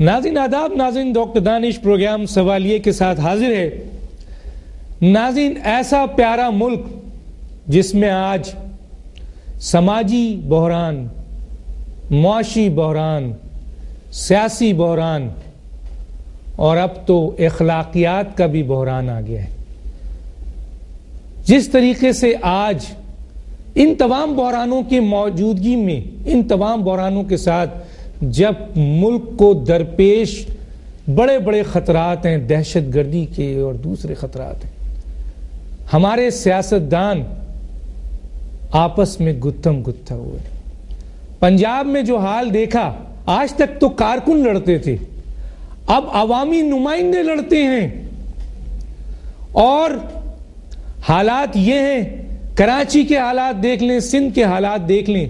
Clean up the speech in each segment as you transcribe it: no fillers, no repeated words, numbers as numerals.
ناظرین آداب، ناظرین ڈاکٹر دانش پروگرام سوالیے کے ساتھ حاضر ہے۔ ناظرین، ایسا پیارا ملک جس میں آج سماجی بحران، معاشی بحران، سیاسی بحران اور اب تو اخلاقیات کا بھی بحران آ گیا ہے، جس طریقے سے آج ان تمام بحرانوں کی موجودگی میں، ان تمام بحرانوں کے ساتھ جب ملک کو درپیش بڑے بڑے خطرات ہیں، دہشت گردی کے اور دوسرے خطرات ہیں، ہمارے سیاستدان آپس میں گتھم گتھا ہوئے۔ پنجاب میں جو حال دیکھا، آج تک تو کارکن لڑتے تھے، اب عوامی نمائندے لڑتے ہیں، اور حالات یہ ہیں، کراچی کے حالات دیکھ لیں، سندھ کے حالات دیکھ لیں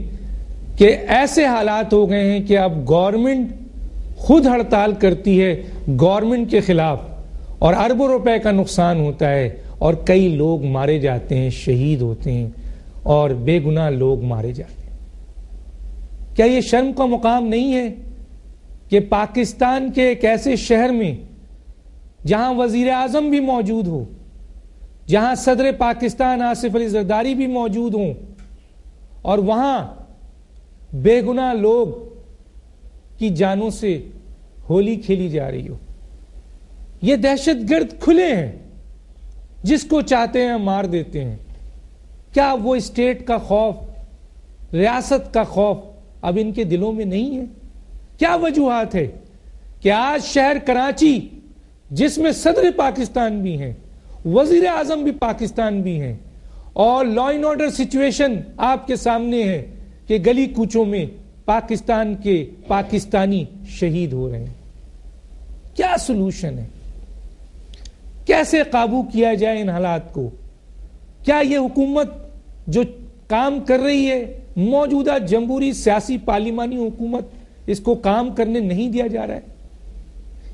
کہ ایسے حالات ہو گئے ہیں کہ اب گورنمنٹ خود ہڑتال کرتی ہے گورنمنٹ کے خلاف، اور اربوں روپے کا نقصان ہوتا ہے، اور کئی لوگ مارے جاتے ہیں، شہید ہوتے ہیں، اور بے گناہ لوگ مارے جاتے ہیں۔ کیا یہ شرم کا مقام نہیں ہے کہ پاکستان کے ایک ایسے شہر میں جہاں وزیر اعظم بھی موجود ہو، جہاں صدر پاکستان آصف علی زرداری بھی موجود ہوں، اور وہاں بے گناہ لوگ کی جانوں سے ہولی کھیلی جا رہی ہو؟ یہ دہشت گرد کھلے ہیں، جس کو چاہتے ہیں مار دیتے ہیں۔ کیا وہ اسٹیٹ کا خوف، ریاست کا خوف اب ان کے دلوں میں نہیں ہے؟ کیا وجوہات ہے کہ آج شہر کراچی، جس میں صدر پاکستان بھی ہیں، وزیر اعظم بھی پاکستان بھی ہیں، اور لا اینڈ آرڈر سچویشن آپ کے سامنے ہے کہ گلی کوچوں میں پاکستان کے پاکستانی شہید ہو رہے ہیں؟ کیا سلوشن ہے؟ کیسے قابو کیا جائے ان حالات کو؟ کیا یہ حکومت جو کام کر رہی ہے، موجودہ جمہوری سیاسی پارلیمانی حکومت، اس کو کام کرنے نہیں دیا جا رہا ہے؟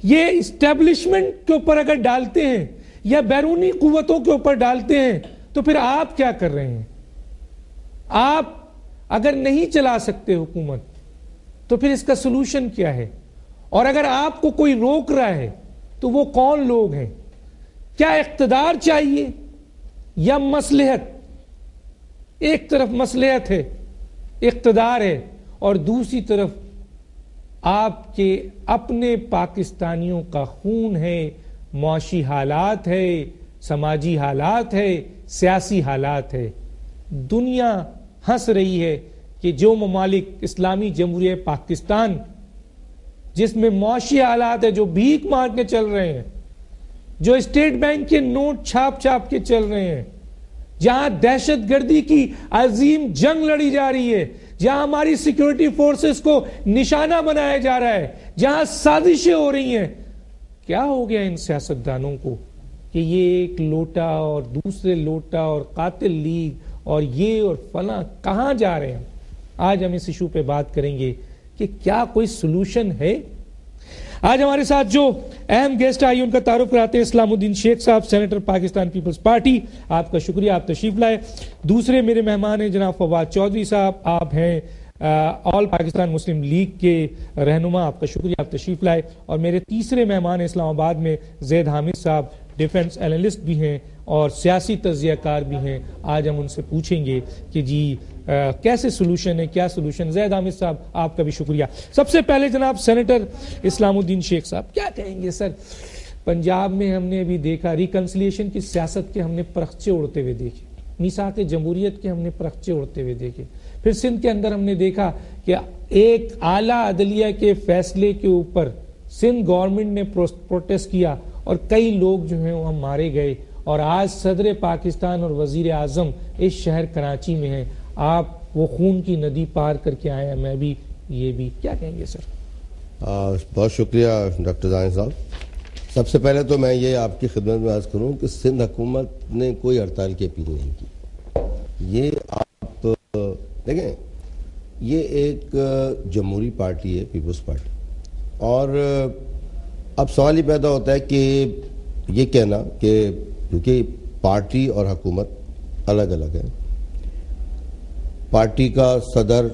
یہ اسٹیبلشمنٹ کے اوپر اگر ڈالتے ہیں یا بیرونی قوتوں کے اوپر ڈالتے ہیں تو پھر آپ کیا کر رہے ہیں؟ آپ اگر نہیں چلا سکتے حکومت تو پھر اس کا سلوشن کیا ہے؟ اور اگر آپ کو کوئی روک رہا ہے تو وہ کون لوگ ہیں؟ کیا اقتدار چاہیے یا مصلحت؟ ایک طرف مصلحت ہے، اقتدار ہے، اور دوسری طرف آپ کے اپنے پاکستانیوں کا خون ہے، معاشی حالات ہے، سماجی حالات ہے، سیاسی حالات ہے۔ دنیا ہنس رہی ہے کہ جو ممالک اسلامی جمہوریہ پاکستان، جس میں معاشی حالات ہے، جو بھیک مانگ کے چل رہے ہیں، جو اسٹیٹ بینک کے نوٹ چھاپ چھاپ کے چل رہے ہیں، جہاں دہشت گردی کی عظیم جنگ لڑی جا رہی ہے، جہاں ہماری سیکیورٹی فورسز کو نشانہ بنایا جا رہا ہے، جہاں سازشیں ہو رہی ہیں، کیا ہو گیا ان سیاستدانوں کو کہ یہ ایک لوٹا اور دوسرے لوٹا اور قاتل لیگ اور یہ اور فلاں کہاں جا رہے ہیں؟ آج ہم اس ایشو پہ بات کریں گے کہ کیا کوئی سلوشن ہے۔ آج ہمارے ساتھ جو اہم گیسٹ آئی ان کا تعارف کراتے ہیں۔ اسلام الدین شیخ صاحب، سینیٹر پاکستان پیپلز پارٹی، آپ کا شکریہ، آپ تشریف لائے۔ دوسرے میرے مہمان ہیں جناب فواد چودھری صاحب، آپ ہیں آل پاکستان مسلم لیگ کے رہنما، آپ کا شکریہ، آپ تشریف لائے۔ اور میرے تیسرے مہمان ہیں اسلام آباد میں زید حامد صاحب، ڈیفنس اینالسٹ بھی ہیں اور سیاسی تجزیہ کار بھی ہیں۔ آج ہم ان سے پوچھیں گے کہ جی کیسے سلوشن ہے، کیا سلوشن؟ زید حامد صاحب، آپ کا بھی شکریہ۔ سب سے پہلے جناب سینیٹر اسلام الدین شیخ صاحب، کیا کہیں گے سر؟ پنجاب میں ہم نے ابھی دیکھا ریکنسلیشن کی سیاست کے ہم نے پرخچے اڑتے ہوئے دیکھے، میثاق جمہوریت کے ہم نے پرخچے اڑتے ہوئے دیکھے، پھر سندھ کے اندر ہم نے دیکھا کہ ایک اعلیٰ عدلیہ کے فیصلے کے اوپر سندھ گورنمنٹ نے پروٹیسٹ کیا اور کئی لوگ جو ہیں وہ مارے گئے، اور آج صدر پاکستان اور وزیر اعظم اس شہر کراچی میں ہیں۔ آپ وہ خون کی ندی پار کر کے آئے ہیں، میں بھی، یہ بھی، کیا کہیں گے سر؟ بہت شکریہ ڈاکٹر دانش صاحب۔ سب سے پہلے تو میں یہ آپ کی خدمت میں عرض کروں کہ سندھ حکومت نے کوئی ہڑتال کی اپیل نہیں کی۔ یہ آپ دیکھیں، یہ ایک جمہوری پارٹی ہے، پیپلز پارٹی، اور اب سوال یہ پیدا ہوتا ہے کہ یہ کہنا کہ کیونکہ پارٹی اور حکومت الگ الگ ہے، پارٹی کا صدر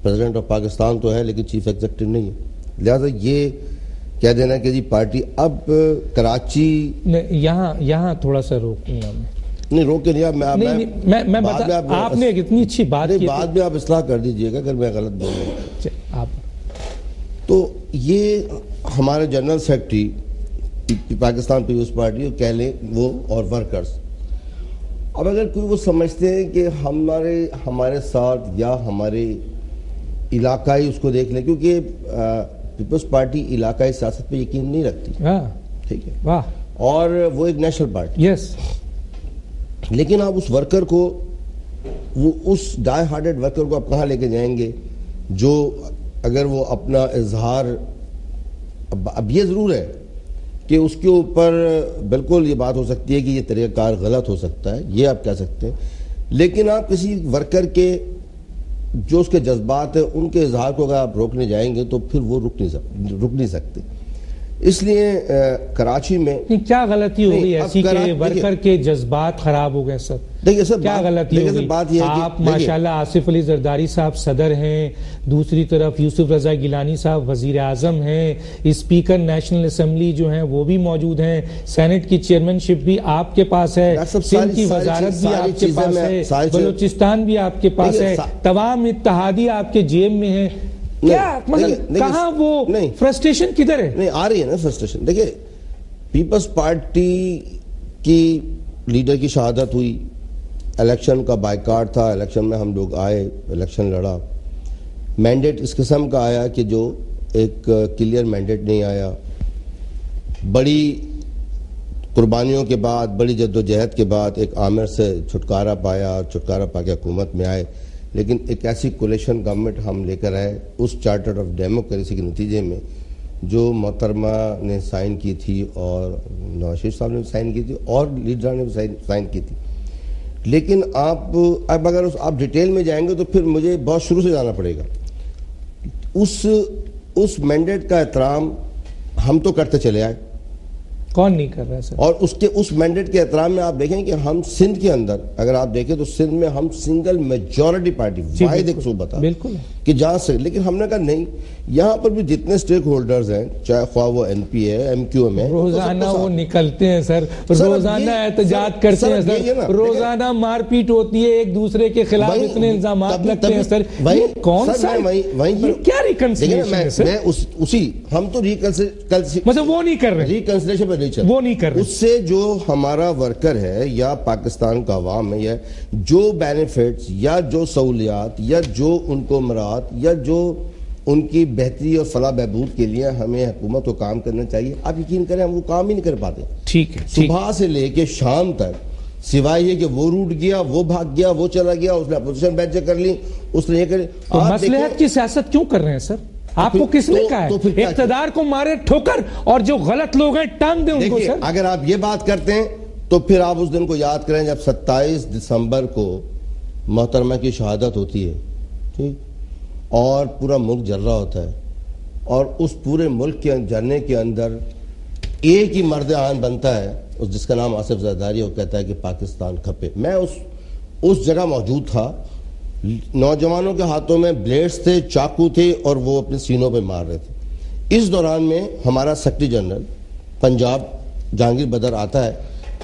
پریزیڈنٹ آف پاکستان تو ہے لیکن چیف ایگزیکٹو نہیں ہے، لہذا یہ کہہ دینا کہ جی پارٹی اب کراچی یہاں تھوڑا سا روکوں گا نہیں روک کے میں آپ نے ایک اتنی اچھی بات کی، بعد میں آپ اصلاح کر دیجئے گا اگر میں غلط بول رہا ہوں. تو یہ ہمارے جنرل سیکرٹری پاکستان پیپلز پارٹی کہہ لیں وہ اور ورکرز، اب اگر کوئی وہ سمجھتے ہیں کہ ہمارے ساتھ یا ہمارے علاقائی اس کو دیکھ لیں، کیونکہ پیپلز پارٹی علاقائی سیاست پہ یقین نہیں رکھتی، ٹھیک ہے، اور وہ ایک نیشنل پارٹی، یس، لیکن آپ اس ورکر کو، وہ اس ڈائی ہارٹڈ ورکر کو آپ کہاں لے کے جائیں گے جو اگر وہ اپنا اظہار، اب یہ ضرور ہے کہ اس کے اوپر بالکل یہ بات ہو سکتی ہے کہ یہ طریقہ کار غلط ہو سکتا ہے، یہ آپ کہہ سکتے ہیں، لیکن آپ کسی ورکر کے جو اس کے جذبات ہیں ان کے اظہار کو اگر آپ روکنے جائیں گے تو پھر وہ رک نہیں سکتے. اس لیے کراچی میں کیا غلطی ہو گئی ایسی کہ ورکر کے جذبات خراب ہو گئے؟ سر دیکھیے سر کیا غلطی ہو گئی؟ آپ ماشاءاللہ آصف علی زرداری صاحب صدر ہیں، دوسری طرف یوسف رضا گیلانی صاحب وزیر اعظم ہیں، اسپیکر نیشنل اسمبلی جو ہیں وہ بھی موجود ہیں، سینٹ کی چیئرمین شپ بھی آپ کے پاس ہے، سندھ کی وزارت بھی آپ کے پاس ہے، بلوچستان بھی آپ کے پاس ہے، تمام اتحادی آپ کے جیب میں ہیں. کیا مطلب کہاں وہ فرسٹریشن کدھر ہے؟ نہیں آ رہی ہے نا فرسٹریشن. دیکھیں پیپلز پارٹی کی لیڈر کی شہادت ہوئی، الیکشن کا بائیکاٹ تھا، الیکشن میں ہم لوگ آئے، الیکشن لڑا، مینڈیٹ اس قسم کا آیا کہ جو ایک کلیئر مینڈیٹ نہیں آیا. بڑی قربانیوں کے بعد، بڑی جدوجہد کے بعد ایک عامر سے چھٹکارا پایا، چھٹکارا پا کے حکومت میں آئے، لیکن ایک ایسی کولیشن گورنمنٹ ہم لے کر آئے اس چارٹر آف ڈیموکریسی کے نتیجے میں جو محترمہ نے سائن کی تھی اور نواز شریف صاحب نے بھی سائن کی تھی اور لیڈران نے بھی سائن کی تھی. لیکن اب اگر آپ ڈیٹیل میں جائیں گے تو پھر مجھے بہت شروع سے جانا پڑے گا. اس مینڈیٹ کا احترام ہم تو کرتے چلے آئے، کون نہیں کر رہا ہے سر؟ اور اس مینڈیٹ کے احترام میں آپ دیکھیں کہ ہم سندھ کے اندر اگر آپ دیکھیں تو سندھ میں ہم سنگل میجورٹی پارٹی، واحد ایک صوبہ تھا بالکل کہ جہاں سے، لیکن ہم نے کہا نہیں، یہاں پر بھی جتنے سٹیک ہولڈرز ہیں، چاہے خواہ وہ این پی ہے، ایم کیو ایم ہے، روزانہ وہ نکلتے ہیں سر، روزانہ احتجاج کرتے ہیں سر، روزانہ مار پیٹ ہوتی ہے، ایک دوسرے کے خلاف اتنے الزامات لگتے ہیں سر. کون سا کیا ریکنسیلیشن ہے سر؟ ہم تو مطلب وہ نہیں کر رہے، ریکنسیلیشن پہ نہیں چل رہے، وہ نہیں کر رہے. اس سے جو ہمارا ورکر ہے یا پاکستان کا عوام ہے، جو بینیفٹس یا جو سہولیات یا جو ان کو مراد یا جو ان کی بہتری اور فلاح بہبود کے لیے ہمیں حکومت کو کام کرنا چاہیے، آپ یقین کریں ہم وہ کام ہی نہیں کر پاتے. ٹھیک ہے، صبح سے لے کے شام تک سوائے یہ کہ وہ روٹ گیا، وہ بھاگ گیا، وہ چلا گیا، اس نے اپوزیشن بینچ کر لی، اس نے یہ کر لی. مصلحت کی سیاست کیوں کر رہے ہیں سر؟ آپ کو کس نے کہا ہے اقتدار کو مارے ٹھوکر اور جو غلط لوگ ہیں ٹانگ دیں ان کو؟ سر اگر آپ یہ بات کرتے ہیں تو پھر آپ اس دن کو یاد کریں جب 27 دسمبر کو محترمہ کی شہادت ہوتی ہے، ٹھیک، اور پورا ملک جل رہا ہوتا ہے، اور اس پورے ملک کے جلنے کے اندر ایک ہی مرد آن بنتا ہے جس کا نام آصف زرداری، وہ کہتا ہے کہ پاکستان کھپے. میں اس جگہ موجود تھا، نوجوانوں کے ہاتھوں میں بلیڈز تھے، چاقو تھے، اور وہ اپنے سینوں پہ مار رہے تھے. اس دوران میں ہمارا سیکرٹری جنرل پنجاب جہانگیر بدر آتا ہے،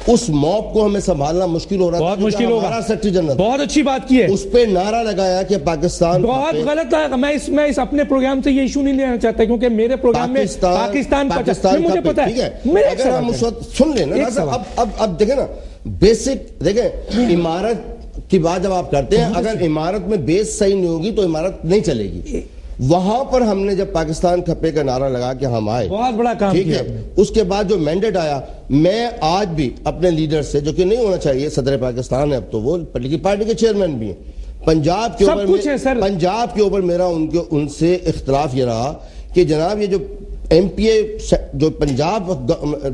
اس موب کو ہمیں سنبھالنا مشکل ہو رہا تھا، بہت مشکل ہوگا. ہمارا سیکرٹری جنرل بہت اچھی بات کی ہے، اس پہ نعرہ لگایا کہ پاکستان بہت غلط ہے. میں اس اپنے پروگرام سے یہ ایشو نہیں لینا چاہتا کیونکہ میرے پروگرام میں پاکستان مجھے پتا ہے. اگر ہم اس وقت سن لیں نا، اب دیکھیں نا، بیسک دیکھیں، عمارت کی بات جب آپ کرتے ہیں، اگر عمارت میں بیس صحیح نہیں ہوگی تو عمارت نہیں چلے گی. وہاں پر ہم نے جب پاکستان کھپے کا نعرہ لگا کہ ہم آئے، بہت بڑا کام کیا. اس کے بعد جو مینڈیٹ آیا، میں آج بھی اپنے لیڈر سے، جو کہ نہیں ہونا چاہیے، صدر پاکستان ہے اب تو، وہ پولیٹیکل پارٹی کے چیئرمین بھی ہیں، پنجاب کے اوپر میرا ان سے اختلاف یہ رہا کہ جناب یہ جو ایم پی اے جو پنجاب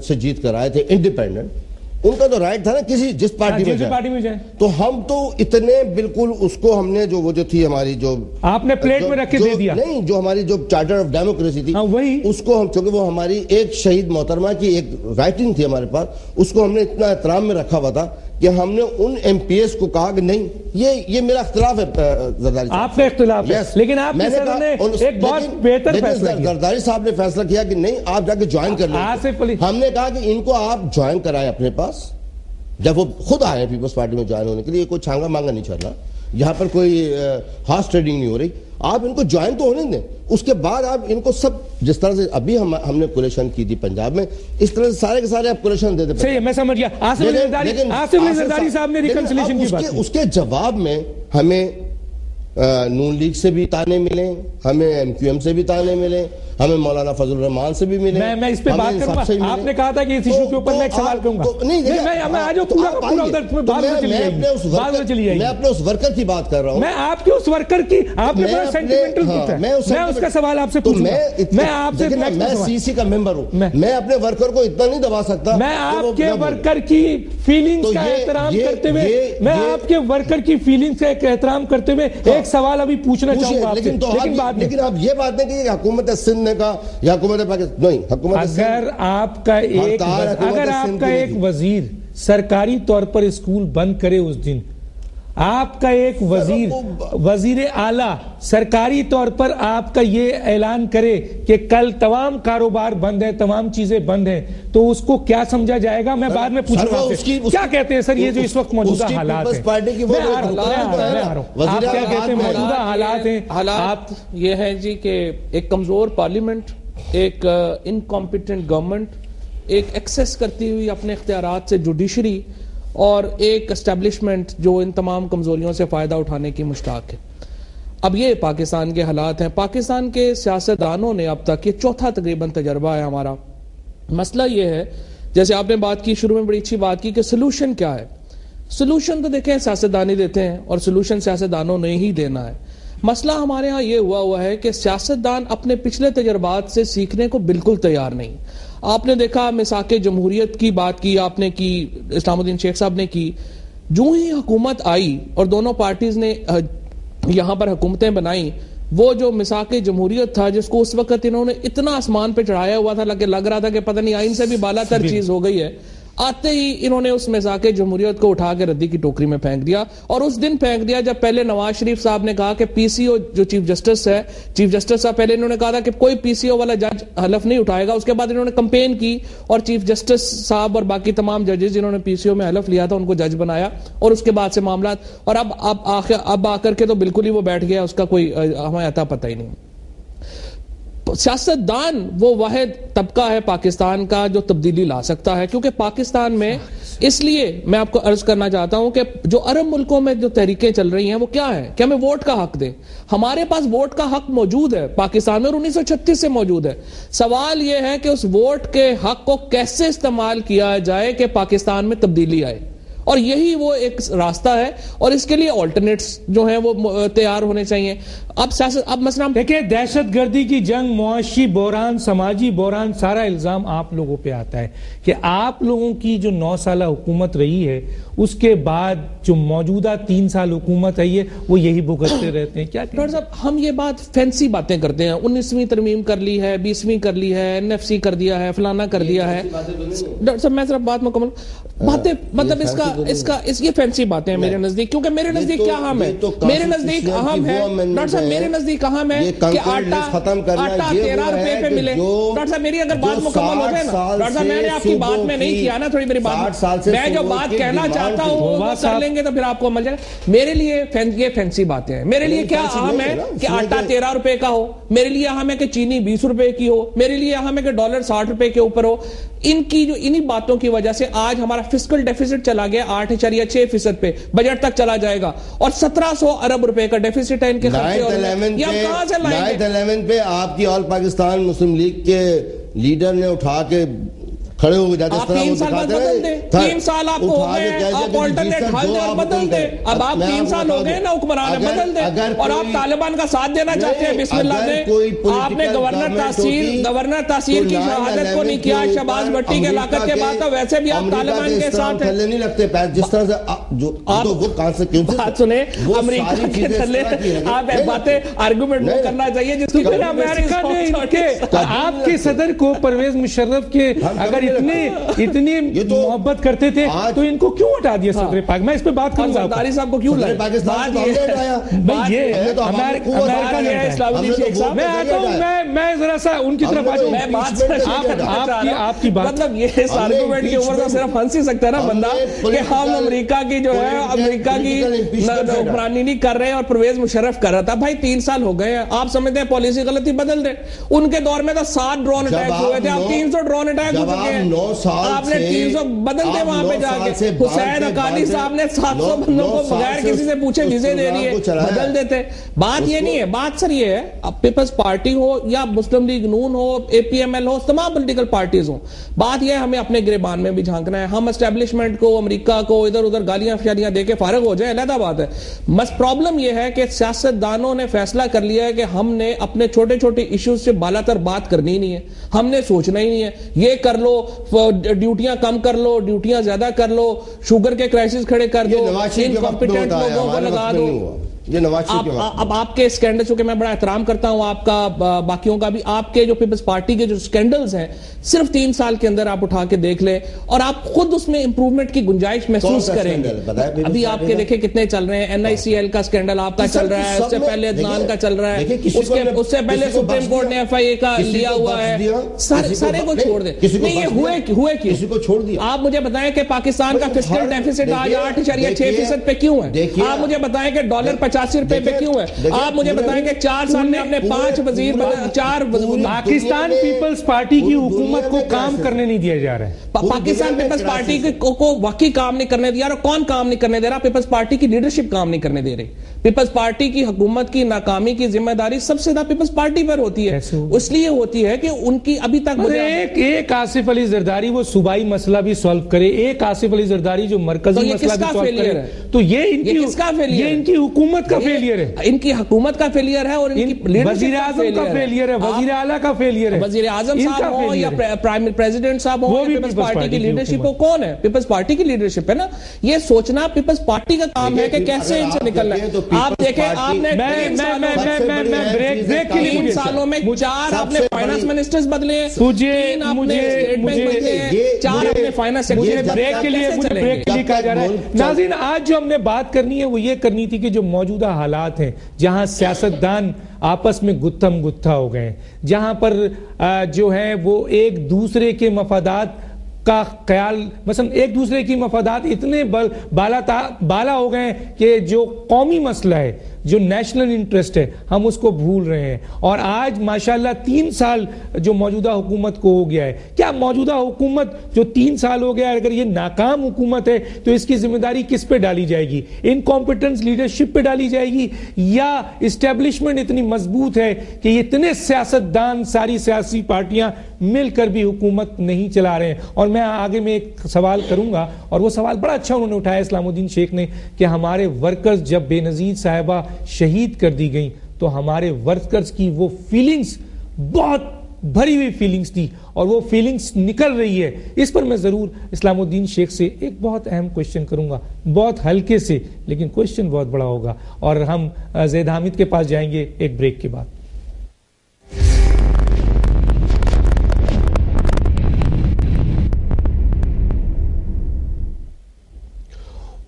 سے جیت کر آئے تھے انڈیپینڈنٹ، ان کا تو رائٹ تھا نا کسی جس پارٹی میں جائے. تو ہم تو اتنے بالکل اس کو ہم نے وہ جو تھی ہماری جو آپ نے پلیٹ میں رکھ کے دے دیا, نہیں جو ہماری جو چارٹر آف ڈیموکریسی تھی وہی اس کو ہم, چونکہ وہ ہماری ایک شہید محترمہ کی ایک رائٹنگ تھی ہمارے پاس, اس کو ہم نے اتنا احترام میں رکھا ہوا تھا کہ ہم نے ان ایم پی ایس کو کہا کہ نہیں یہ میرا اختلاف ہے زرداری صاحب, آپ کا اختلاف ہے, لیکن آپ نے ایک بہت بہتر فیصلہ کیا. زرداری صاحب نے فیصلہ کیا کہ نہیں آپ جا کے جوائن کر لیں. ہم نے کہا کہ ان کو آپ جوائن کرائیں اپنے پاس, جب وہ خود آئے پیپلز پارٹی میں جوائن ہونے کے لیے, کوئی چھانگا مانگا نہیں چل رہا, یہاں پر کوئی ہارس ٹریڈنگ نہیں ہو رہی, آپ ان کو جوائن تو ہونے دیں. اس کے بعد آپ ان کو سب جس طرح سے ابھی ہم نے کولیشن کی تھی پنجاب میں, اس طرح سے سارے کے سارے آپ کولیشن دے دیں. صحیح ہے, میں سمجھ گیا. آصف علی زرداری صاحب نے ریکنسیلیشن کی بات کی, اس کے جواب میں ہمیں نون لیگ سے بھی تانے ملے, ہمیں ایم کیو ایم سے بھی تانے ملے, ہمیں مولانا فضل الرحمان سے بھی ملے. میں اس پہ بات کروں گا, آپ نے کہا تھا کہ اس ایشو کے اوپر میں ایک سوال کروں گا. میں آج پورا ادھر بعد میں چلی جائیے. میں اپنے اس ورکر کی بات کر رہا ہوں, میں آپ کے اس ورکر کی, آپ نے بڑا سینٹیمنٹل پوچھا, میں اس کا سوال آپ سے پوچھوں گا. میں آپ سے, میں سی سی کا ممبر ہوں, میں اپنے ورکر کو اتنا نہیں دبا سکتا. میں آپ کے ورکر کی فیلنگز کا احترام کرتے ہوئے, میں آپ کے ورکر کی فیلنگز کا احترام کرتے ہوئے ایک سوال ابھی پوچھنا چاہوں گا آپ سے. لیکن آپ یہ بات نہیں کہ حکومت سندھ نے کہا یا حکومت پاکستان, نہیں, حکومت اگر آپ کا ایک وزیر سرکاری طور پر اسکول بند کرے اس دن, آپ کا ایک وزیر اعلیٰ سرکاری طور پر آپ کا یہ اعلان کرے کہ کل تمام کاروبار بند ہیں, تمام چیزیں بند ہیں, تو اس کو کیا سمجھا جائے گا؟ میں بعد میں پوچھ رہا ہوں کیا کہتے ہیں سر یہ جو اس وقت موجودہ حالات ہیں. آپ کیا کہتے ہیں موجودہ حالات ہیں؟ حالات یہ ہیں جی کہ ایک کمزور پارلیمنٹ, ایک انکمپیٹنٹ گورنمنٹ, ایک ایکسیس کرتی ہوئی اپنے اختیارات سے جوڈیشری, اور ایک اسٹیبلشمنٹ جو ان تمام کمزوریوں سے فائدہ اٹھانے کی مشتاق ہے. اب یہ پاکستان کے حالات ہیں. پاکستان کے سیاستدانوں نے اب تک, یہ چوتھا تقریباً تجربہ ہے ہمارا. مسئلہ یہ ہے, جیسے آپ نے بات کی شروع میں, بڑی اچھی بات کی کہ سلوشن کیا ہے. سلوشن تو دیکھیں سیاستدان ہی دیتے ہیں, اور سلوشن سیاستدانوں نے ہی دینا ہے. مسئلہ ہمارے ہاں یہ ہوا ہے کہ سیاستدان اپنے پچھلے تجربات سے سیکھنے کو بالکل تیار نہیں. آپ نے دیکھا میثاق جمہوریت کی بات کی آپ نے کی, اسلام الدین شیخ صاحب نے کی, جو ہی حکومت آئی اور دونوں پارٹیز نے یہاں پر حکومتیں بنائیں, وہ جو میثاق جمہوریت تھا جس کو اس وقت انہوں نے اتنا آسمان پہ چڑھایا ہوا تھا, لگ رہا تھا کہ پتہ نہیں آئین سے بھی بالا تر چیز ہو گئی ہے, آتے ہی انہوں نے اس میثاق جمہوریت کو اٹھا کے ردی کی ٹوکری میں پھینک دیا. اور اس دن پھینک دیا جب پہلے نواز شریف صاحب نے کہا کہ پی سی او جو چیف جسٹس صاحب, پہلے انہوں نے کہا تھا کہ کوئی پی سی او والا جج حلف نہیں اٹھائے گا. اس کے بعد انہوں نے کمپین کی اور چیف جسٹس صاحب اور باقی تمام ججز جنہوں نے پی سی او میں حلف لیا تھا ان کو جج بنایا, اور اس کے بعد سے معاملات, اور اب آ کر کے تو بالکل ہی وہ بیٹھ گیا, اس کا کوئی ہمیں عطا پتہ ہی نہیں. سیاستدان وہ واحد طبقہ ہے پاکستان کا جو تبدیلی لا سکتا ہے, کیونکہ پاکستان میں, اس لیے میں آپ کو عرض کرنا چاہتا ہوں کہ جو عرب ملکوں میں جو تحریکیں چل رہی ہیں وہ کیا ہیں کہ ہمیں ووٹ کا حق دیں. ہمارے پاس ووٹ کا حق موجود ہے پاکستان میں, اور 1936 سے موجود ہے. سوال یہ ہے کہ اس ووٹ کے حق کو کیسے استعمال کیا جائے کہ پاکستان میں تبدیلی آئے, اور یہی وہ ایک راستہ ہے, اور اس کے لیے آلٹرنیٹس جو ہیں وہ تیار ہونے چاہیے. اب مثلا دیکھیں, دہشت گردی کی جنگ, معاشی بحران, سماجی بحران, سارا الزام آپ لوگوں پہ آتا ہے کہ آپ لوگوں کی جو 9 سالہ حکومت رہی ہے اس کے بعد جو موجودہ 3 سال حکومت ہے وہ یہی بھگتتے رہتے ہیں. کیا ڈاکٹر صاحب ہم یہ بات فینسی باتیں کرتے ہیں, 19ویں ترمیم کر لی ہے, 20ویں کر لی ہے, NFC کر دیا ہے, فلانا کر دیا ہے. ڈاکٹر صاحب میں صرف بات مکمل باتیں, مطلب یہ فینسی باتیں ہیں میرے نزدیک, کیونکہ میرے نزدیک کیا اہم ہے, میرے نزدیک اہم ہے ڈاکٹر صاحب, میرے نزدیک اہم ہے کہ آٹا 13 روپے پہ ملے. ڈاکٹر صاحب میری اگر بات مکمل ہو جائے نا, ڈاکٹر صاحب میں نے آپ کی بات میں نہیں کیا نا, تھوڑی میری بات, میں جو بات کہنا چاہتا ہوں وہ کر لیں گے تو پھر آپ کو مل جائے گا. میرے لیے یہ فینسی باتیں ہیں. میرے لیے کیا اہم ہے کہ آٹا 13 روپے کا ہو, میرے لیے اہم ہے کہ چینی 20 روپے کی ہو, میرے لیے اہم ہے کہ ڈالر 60 روپے کے اوپر ہو. انہی باتوں کی وجہ سے آج ہمارا فسکل ڈیفیسٹ چلا گیا 8.6% پہ, بجٹ تک چلا جائے گا, اور 1700 ارب روپے کا ڈیفیسٹ ہے ان کے خرچے. 9/11 پہ آپ کی آل پاکستان مسلم لیگ کے لیڈر نے اٹھا کے کھڑے ہو جاتے. آپ 3 سال بعد بدل دیں, 3 سال آپ کو ہو گئے, آپ آلٹرنیٹ حل دیں اور بدل دیں. اب آپ 3 سال ہو گئے نا حکمران, بدل دیں. اور آپ طالبان کا ساتھ دینا چاہتے ہیں, بسم اللہ دیں. آپ نے گورنر تحصیل کی شہادت کو نہیں کیا شہباز بھٹی کے ہلاکت کے بعد, تو ویسے بھی آپ طالبان کے ساتھ ہیں. نہیں لگتے جس طرح سے بات سنیں, امریکہ کے تھلے آپ باتیں آرگومنٹ وہ کرنا چاہیے جس کی امریکہ نے آپ کے صدر کو پرویز مشرف کے اگر اتنی محبت کرتے تھے تو ان کو کیوں ہٹا دیا صدر پاک؟ میں اس پہ بات کروں گا. زرداری صاحب کو کیوں لائے؟ میں ذرا سا ان کی طرف آ جاؤں. آپ کی بات مطلب یہ اس آرگومنٹ کے اوپر تو صرف ہنس ہی سکتا ہے نا بندہ کہ ہم امریکہ کی جو ہے امریکہ کی حکمرانی نہیں کر رہے ہیں اور پرویز مشرف کر رہا تھا. بھائی 3 سال ہو گئے ہیں, آپ سمجھتے ہیں پالیسی غلطی بدل دیں. ان کے دور میں تو 7 ڈرون اٹیک ہوئے تھے, آپ 300 ڈرون اٹیک ہو چکے ہیں. آپ نے 300 بدل دے وہاں پہ جا کے. حسین حقانی صاحب نے 700 بندوں کو بغیر کسی سے پوچھے ویزے دے دیے, بدل دیتے. بات یہ نہیں ہے, بات سر یہ ہے, اب پیپلز پارٹی ہو یا مسلم لیگ نون ہو, اے پی ایم ایل ہو, تمام پولیٹیکل پارٹیز ہوں, بات یہ ہے ہمیں اپنے گریبان میں بھی جھانکنا ہے. ہم اسٹیبلشمنٹ کو, امریکہ کو ادھر ادھر گالیاں فشاریاں دے کے فارغ ہو جائیں, علیحدہ بات ہے. بس پرابلم یہ ہے کہ سیاستدانوں نے فیصلہ کر لیا ہے کہ ہم نے اپنے چھوٹے چھوٹے ایشوز سے بالا تر بات کرنی نہیں ہے, ہم نے سوچنا ہی نہیں ہے. یہ کر لو, ڈیوٹیاں کم کر لو, ڈیوٹیاں زیادہ کر لو, شوگر کے کرائسس کھڑے کر دو, انکمپیٹنٹ لوگوں کو لگا دو. اب آپ کے سکینڈل, چونکہ میں بڑا احترام کرتا ہوں آپ کا, باقیوں کا بھی, آپ کے جو پیپلز پارٹی کے جو سکینڈلز ہیں صرف 3 سال کے اندر آپ اٹھا کے دیکھ لیں اور آپ خود اس میں امپروومنٹ کی گنجائش محسوس کریں گے. ابھی آپ کے دیکھیں کتنے چل رہے ہیں, NICL کا سکینڈل آپ کا چل رہا ہے, اس سے پہلے عدنان کا چل رہا ہے, اس سے پہلے سپریم کورٹ نے FIA کا لیا ہوا ہے. سارے کو چھوڑ دیں. نہیں, یہ ہوئے کیوں؟ آپ مجھے بتائیں کہ پاکستان کا فسکل ڈیفیسٹ آج 8.6% پہ کیوں ہے؟ آپ مجھے بتائیں کہ ڈالر 85 روپے پہ کیوں ہے؟ آپ مجھے بتائیں کہ 4 سال میں اپنے 5 وزیر, 4 پاکستان پیپلز پارٹی کی حکومت کو کام کرنے نہیں دیا جا رہا ہے. پاکستان پیپلز پارٹی کو واقعی کام نہیں کرنے دیا رہا. کون کام نہیں کرنے دے رہا؟ پیپلز پارٹی کی لیڈرشپ کام نہیں کرنے دے رہی. پیپلز پارٹی کی حکومت کی ناکامی کی ذمہ داری سب سے زیادہ پیپلز پارٹی پر ہوتی ہے. اس لیے ہوتی ہے کہ ان کی ابھی تک ایک آصف علی زرداری وہ صوبائی مسئلہ بھی سولو کرے, ایک آصف علی زرداری جو مرکزی مسئلہ بھی سولو کرے, تو یہ ان کی حکومت کا فیلئر ہے, ان کی حکومت کا فیلئر ہے, اور وزیر اعظم کا فیلئر ہے, وزیر اعلیٰ کا فیلئر ہے. وزیر اعظم صاحب ہوں یا پریزیڈنٹ صاحب ہوں, پیپلز پارٹی کی لیڈرشپ ہو, کون ہے؟ پیپلز پارٹی کی لیڈرشپ ہے نا. یہ سوچنا پیپلز پارٹی کا کام ہے کہ کیسے ان سے نکلنا ہے. آپ دیکھیں, آپ نے 3 سالوں میں 4 اپنے فائنانس منسٹرز بدلے ہیں, 3 اپنے اسٹیٹ بینک بدلے ہیں, 4 اپنے فائنانس سیکرٹری. بریک کے لیے کہا جا رہا ہے. ناظرین, آج جو ہم نے بات کرنی ہے وہ یہ کرنی تھی کہ جو موجودہ حالات ہیں جہاں سیاستدان آپس میں گتھم گتھا ہو گئے ہیں, جہاں پر جو ہے وہ ایک دوسرے کے مفادات کا خیال, مثلا ایک دوسرے کی مفادات اتنے بالا ہو گئے ہیں کہ جو قومی مسئلہ ہے, جو نیشنل انٹرسٹ ہے, ہم اس کو بھول رہے ہیں. اور آج ماشاءاللہ 3 سال جو موجودہ حکومت کو ہو گیا ہے, کیا موجودہ حکومت جو 3 سال ہو گیا ہے, اگر یہ ناکام حکومت ہے تو اس کی ذمہ داری کس پہ ڈالی جائے گی؟ انکمپیٹنس لیڈرشپ پہ ڈالی جائے گی, یا اسٹیبلشمنٹ اتنی مضبوط ہے کہ اتنے سیاستدان, ساری سیاسی پارٹیاں مل کر بھی حکومت نہیں چلا رہے ہیں؟ اور میں آگے میں ایک سوال کروں گا, اور وہ سوال بڑا اچھا انہوں نے اٹھایا اسلام الدین شیخ نے, کہ ہمارے ورکرز جب بے نظیر صاحبہ شہید کر دی گئیں تو ہمارے ورکرز کی وہ فیلنگز بہت بھری ہوئی فیلنگز تھی, اور وہ فیلنگز نکل رہی ہے. اس پر میں ضرور اسلام الدین شیخ سے ایک بہت اہم کوشچن کروں گا, بہت ہلکے سے, لیکن کوشچن بہت بڑا ہوگا, اور ہم زید حامد کے پاس جائیں گے ایک بریک کے بعد.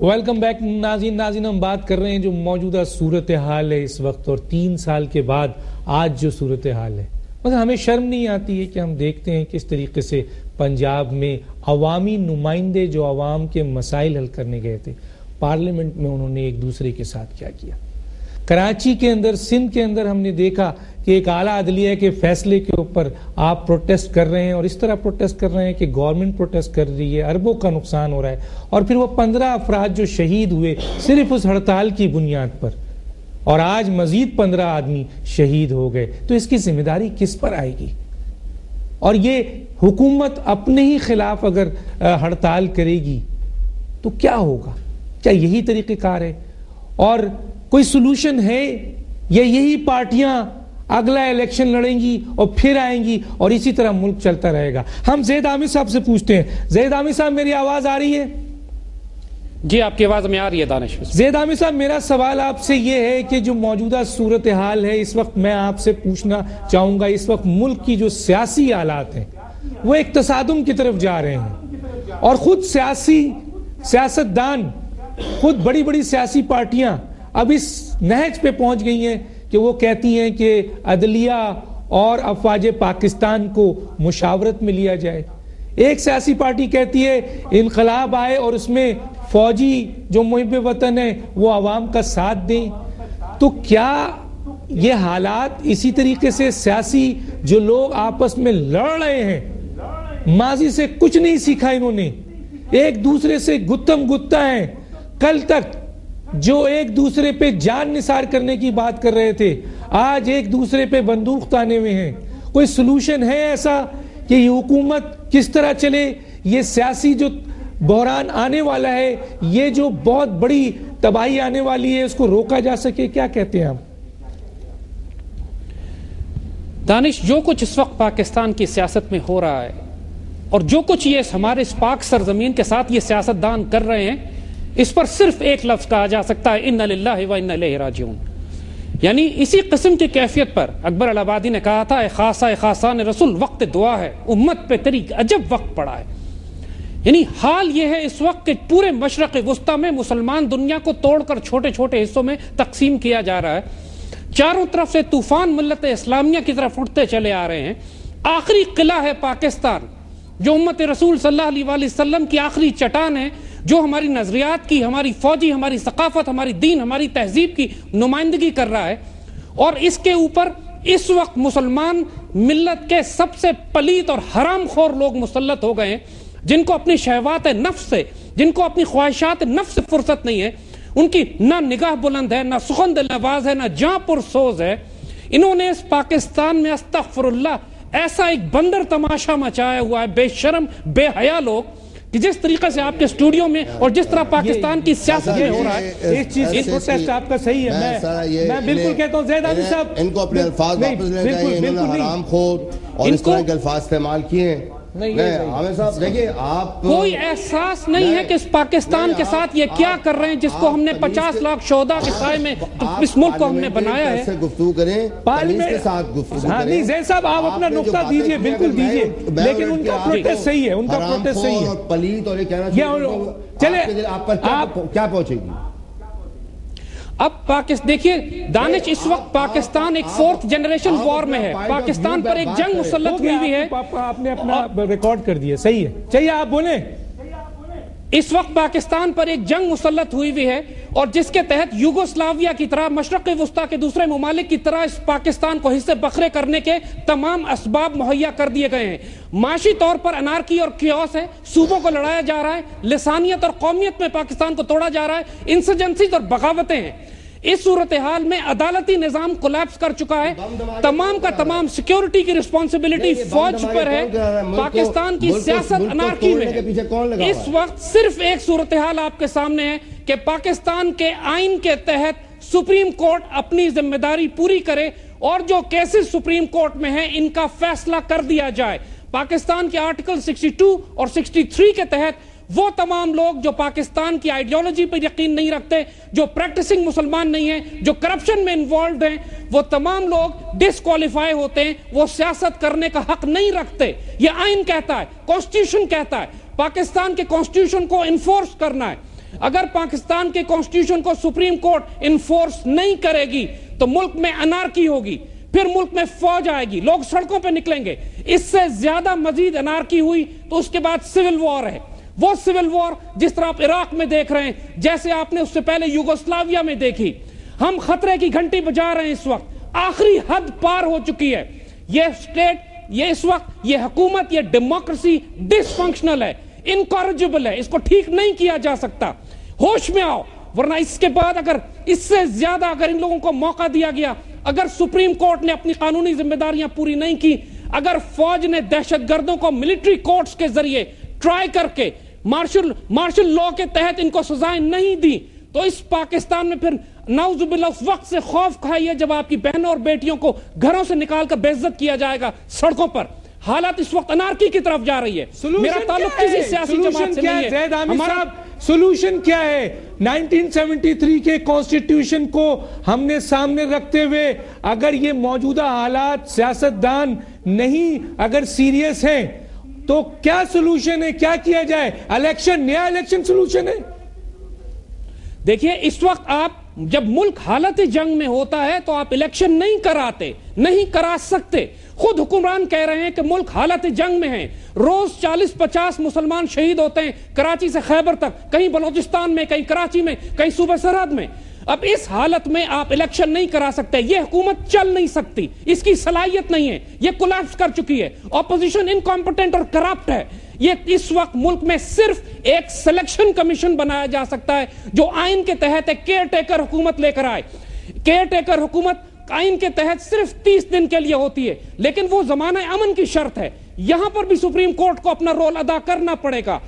ویلکم بیک ناظرین, ہم بات کر رہے ہیں جو موجودہ صورتحال ہے اس وقت, اور 3 سال کے بعد آج جو صورتحال ہے. مثلا ہمیں شرم نہیں آتی ہے کہ ہم دیکھتے ہیں کس طریقے سے پنجاب میں عوامی نمائندے جو عوام کے مسائل حل کرنے گئے تھے, پارلیمنٹ میں انہوں نے ایک دوسرے کے ساتھ کیا کیا. کراچی کے اندر, سندھ کے اندر ہم نے دیکھا کہ ایک اعلیٰ عدلیہ کے فیصلے کے اوپر آپ پروٹیسٹ کر رہے ہیں, اور اس طرح پروٹیسٹ کر رہے ہیں کہ گورنمنٹ پروٹیسٹ کر رہی ہے, اربوں کا نقصان ہو رہا ہے, اور پھر وہ 15 افراد جو شہید ہوئے صرف اس ہڑتال کی بنیاد پر, اور آج مزید 15 آدمی شہید ہو گئے, تو اس کی ذمہ داری کس پر آئے گی؟ اور یہ حکومت اپنے ہی خلاف اگر ہڑتال کرے گی تو کیا ہوگا؟ کیا یہی طریقہ کار ہے؟ اور کوئی سلوشن ہے یا یہی پارٹیاں اگلا الیکشن لڑیں گی اور پھر آئیں گی اور اسی طرح ملک چلتا رہے گا؟ ہم زید عامر صاحب سے پوچھتے ہیں. زید عامر صاحب میری آواز آ رہی ہے؟ جی آپ کی آواز میں آ رہی ہے دانش. زید عامر صاحب میرا سوال آپ سے یہ ہے کہ جو موجودہ صورتحال ہے اس وقت، میں آپ سے پوچھنا چاہوں گا، اس وقت ملک کی جو سیاسی حالات ہیں وہ ایک تصادم کی طرف جا رہے ہیں، اور خود سیاستدان، خود بڑی بڑی سیاسی پارٹیاں اب اس نہج پہ پہنچ گئی ہیں کہ وہ کہتی ہیں کہ عدلیہ اور افواج پاکستان کو مشاورت میں لیا جائے. ایک سیاسی پارٹی کہتی ہے انقلاب آئے اور اس میں فوجی جو محب وطن ہیں وہ عوام کا ساتھ دیں. تو کیا یہ حالات اسی طریقے سے سیاسی جو لوگ آپس میں لڑ رہے ہیں، ماضی سے کچھ نہیں سیکھا انہوں نے، ایک دوسرے سے گتم گتا ہیں، کل تک جو ایک دوسرے پہ جان نثار کرنے کی بات کر رہے تھے آج ایک دوسرے پہ بندوق تانے ہوئے ہیں. کوئی سلوشن ہے ایسا کہ یہ حکومت کس طرح چلے، یہ سیاسی جو بحران آنے والا ہے، یہ جو بہت بڑی تباہی آنے والی ہے، اس کو روکا جا سکے؟ کیا کہتے ہیں آپ؟ دانش، جو کچھ اس وقت پاکستان کی سیاست میں ہو رہا ہے اور جو کچھ یہ ہمارے اس پاک سرزمین کے ساتھ یہ سیاستدان کر رہے ہیں، اس پر صرف ایک لفظ کہا جا سکتا ہے، انا للہ و انا الیہ راجعون. یعنی اسی قسم کی کیفیت پر اکبر الہ آبادی نے کہا تھا، اے خاصہ اے خاصان رسول، وقت دعا ہے، امت پہ تیری عجب وقت پڑا ہے. یعنی حال یہ ہے اس وقت کہ پورے مشرق وسطی میں مسلمان دنیا کو توڑ کر چھوٹے چھوٹے حصوں میں تقسیم کیا جا رہا ہے. چاروں طرف سے طوفان ملت اسلامیہ کی طرف اٹھتے چلے آ رہے ہیں. آخری قلعہ ہے پاکستان، جو امت رسول صلی اللہ علیہ وآلہ وسلم کی آخری چٹان ہے، جو ہماری نظریات کی، ہماری فوجی، ہماری ثقافت، ہماری دین، ہماری تہذیب کی نمائندگی کر رہا ہے. اور اس کے اوپر اس وقت مسلمان ملت کے سب سے پلیت اور حرام خور لوگ مسلط ہو گئے ہیں، جن کو اپنی شہوات نفس سے، جن کو اپنی خواہشات نفس سے فرصت نہیں ہے. ان کی نہ نگاہ بلند ہے، نہ سخن دل نواز ہے، نہ جاں پر سوز ہے. انہوں نے اس پاکستان میں استغفر اللہ ایسا ایک بندر تماشا مچایا ہوا ہے، بے شرم بے حیا لوگ، کہ جس طریقے سے آپ کے اسٹوڈیو میں اور جس طرح پاکستان کی سیاست میں ہو رہا ہے، اس چیز کی پروٹیسٹ آپ کا صحیح ہے. میں بالکل کہتا ہوں زید عامر صاحب ان کو اپنے الفاظ واپس لے جائیں. انہوں نے حرام خور اور اس طرح کے الفاظ استعمال کیے ہیں. عامر صاحب دیکھیے، آپ کوئی احساس نہیں ہے کہ اس پاکستان کے ساتھ یہ کیا کر رہے ہیں، جس کو ہم نے 50 لاکھ شہداء کے سائے میں اس ملک کو ہم نے بنایا ہے. گفتگو کریں، تمیز کے ساتھ گفتگو کریں. ہاں نہیں زید صاحب، آپ اپنا نقطہ دیجئے، بالکل دیجئے، لیکن ان کا پروٹیسٹ صحیح ہے، ان کا پروٹیسٹ صحیح ہے. پلیت اور یہ کہنا چاہیے آپ پر کیا پہنچے گی؟ اب دیکھیے دانش، اس وقت پاکستان ایک 4th جنریشن وار میں ہے. پاکستان پر ایک جنگ مسلط ہوئی ہے. آپ نے اپنا ریکارڈ کر دیا، صحیح ہے، چاہیے آپ بولیں. اس وقت پاکستان پر ایک جنگ مسلط ہوئی ہے، اور جس کے تحت یوگوسلاویا کی طرح، مشرق وسطی کے دوسرے ممالک کی طرح اس پاکستان کو حصے بکھرے کرنے کے تمام اسباب مہیا کر دیے گئے ہیں. معاشی طور پر انارکی اور کیوس ہے، صوبوں کو لڑایا جا رہا ہے، لسانیت اور قومیت میں پاکستان کو توڑا جا رہا ہے، انسرجنسیز اور بغاوتیں ہیں. اس صورتحال میں عدالتی نظام کولیپس کر چکا ہے. تمام کا تمام سیکیورٹی کی رسپانسبلٹی فوج پر ہے. پاکستان کی سیاست انارکی میں ہے. اس وقت صرف ایک صورتحال آپ کے سامنے ہے کہ پاکستان کے آئین کے تحت سپریم کورٹ اپنی ذمہ داری پوری کرے اور جو کیسز سپریم کورٹ میں ہیں ان کا فیصلہ کر دیا جائے. پاکستان کے آرٹیکل 62 اور 63 کے تحت وہ تمام لوگ جو پاکستان کی آئیڈیالوجی پر یقین نہیں رکھتے، جو پریکٹسنگ مسلمان نہیں ہیں، جو کرپشن میں انوالوڈ ہیں، وہ تمام لوگ ڈسکوالیفائی ہوتے ہیں، وہ سیاست کرنے کا حق نہیں رکھتے. یہ آئین کہتا ہے، کانسٹیٹیوشن کہتا ہے. پاکستان کے کانسٹیٹیوشن کو انفورس کرنا ہے. اگر پاکستان کے کانسٹیٹیوشن کو سپریم کورٹ انفورس نہیں کرے گی تو ملک میں انارکی ہوگی، پھر ملک میں فوج آئے گی، لوگ سڑکوں پہ نکلیں گے. اس سے زیادہ مزید انارکی ہوئی تو اس کے بعد سول وار ہے. وہ سول وار جس طرح آپ عراق میں دیکھ رہے ہیں، جیسے آپ نے اس سے پہلے یوگوسلاویا میں دیکھی. ہم خطرے کی گھنٹی بجا رہے ہیں. اس وقت آخری حد پار ہو چکی ہے. یہ اسٹیٹ، یہ اس وقت یہ حکومت، یہ ڈیموکریسی ڈس فنکشنل ہے، انکارجبل ہے. اس کو ٹھیک نہیں کیا جا سکتا. ہوش میں آؤ، ورنہ اس کے بعد اگر اس سے زیادہ اگر ان لوگوں کو موقع دیا گیا، اگر سپریم کورٹ نے اپنی قانونی ذمہ داریاں پوری نہیں کی، اگر فوج نے دہشت گردوں کو ملٹری کورٹس کے ذریعے ٹرائی کر کے مارشل لا کے تحت ان کو سزائیں نہیں دی تو اس پاکستان میں پھر نعوذ باللہ اس وقت سے خوف کھائیے جب آپ کی بہنوں اور بیٹیوں کو گھروں سے نکال کر بے عزت کیا جائے گا سڑکوں پر. حالات اس وقت انارکی کی طرف جا رہی ہے. میرا تعلق کسی سیاسی جماعت سے نہیں ہے. سولوشن کیا ہے؟ 1973 کے کانسٹیٹیوشن کو ہم نے سامنے رکھتے ہوئے اگر یہ موجودہ حالات سیاستدان نہیں اگر سیریس ہیں تو کیا سولوشن ہے؟ کیا کیا جائے؟ الیکشن، نیا الیکشن سولوشن ہے؟ دیکھیے اس وقت آپ جب ملک حالت جنگ میں ہوتا ہے تو آپ الیکشن نہیں کراتے، نہیں کرا سکتے. خود حکمران کہہ رہے ہیں کہ ملک حالت جنگ میں ہے. روز 40-50 مسلمان شہید ہوتے ہیں کراچی سے خیبر تک، کہیں بلوچستان میں، کہیں کراچی میں، کہیں صوبہ سرحد میں. اب اس حالت میں آپ الیکشن نہیں کرا سکتے. یہ حکومت چل نہیں سکتی، اس کی صلاحیت نہیں ہے، یہ کولیپس کر چکی ہے. اپوزیشن انکمپیٹنٹ اور کرپٹ ہے. یہ اس وقت ملک میں صرف ایک سلیکشن کمیشن بنایا جا سکتا ہے جو آئین کے تحت ایک کیئر ٹیکر حکومت لے کر آئے. کیئر ٹیکر حکومت آئین کے تحت صرف 30 دن کے لیے ہوتی ہے، لیکن وہ زمانہ امن کی شرط ہے. یہاں پر بھی سپریم کورٹ کو اپنا رول ادا کرنا پڑے گا.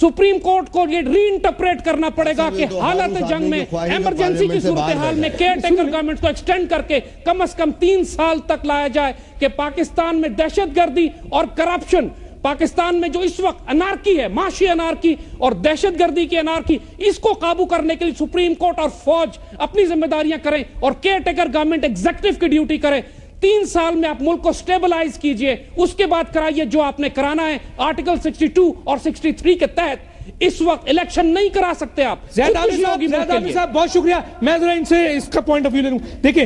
سپریم کورٹ کو یہ ری انٹرپریٹ کرنا پڑے گا کہ حالت جنگ میں ایمرجنسی کی صورتحال میں کیئر ٹیکر گورنمنٹ کو ایکسٹینڈ کر کے کم از کم 3 سال تک لایا جائے کہ پاکستان میں دہشت گردی اور کرپشن، پاکستان میں جو اس وقت انارکی ہے، معاشی انارکی اور دہشت گردی کی انارکی، اس کو قابو کرنے کے لیے سپریم کورٹ اور فوج اپنی ذمہ داریاں کریں اور کیئر ٹیکر گورنمنٹ ایگزیکٹو کی ڈیوٹی کرے. 3 سال میں آپ ملک کو سٹیبلائز کیجئے، اس کے بعد کرائیے جو آپ نے کرانا ہے. آرٹیکل 62 اور 63 کے تحت اس وقت الیکشن نہیں کرا سکتے آپ. زید عامر صاحب بہت شکریہ. میں ذرا ان سے اس کا پوائنٹ آف ویو لے لوں. دیکھیں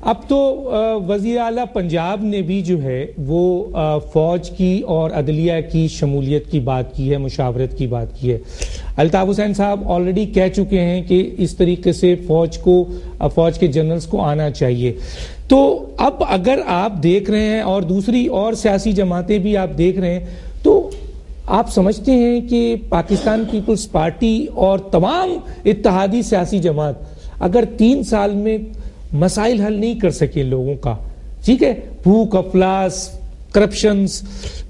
اب تو وزیر اعلیٰ پنجاب نے بھی جو ہے وہ فوج کی اور عدلیہ کی شمولیت کی بات کی ہے، مشاورت کی بات کی ہے. الطاف حسین صاحب آلریڈی کہہ چکے ہیں کہ اس طریقے سے فوج کے جنرلز کو آنا چاہیے. تو اب اگر آپ دیکھ رہے ہیں اور دوسری اور سیاسی جماعتیں بھی آپ دیکھ رہے ہیں تو آپ سمجھتے ہیں کہ پاکستان پیپلز پارٹی اور تمام اتحادی سیاسی جماعت اگر 3 سال میں مسائل حل نہیں کر سکے لوگوں کا، ٹھیک ہے، بھوک افلاس، کرپشنز،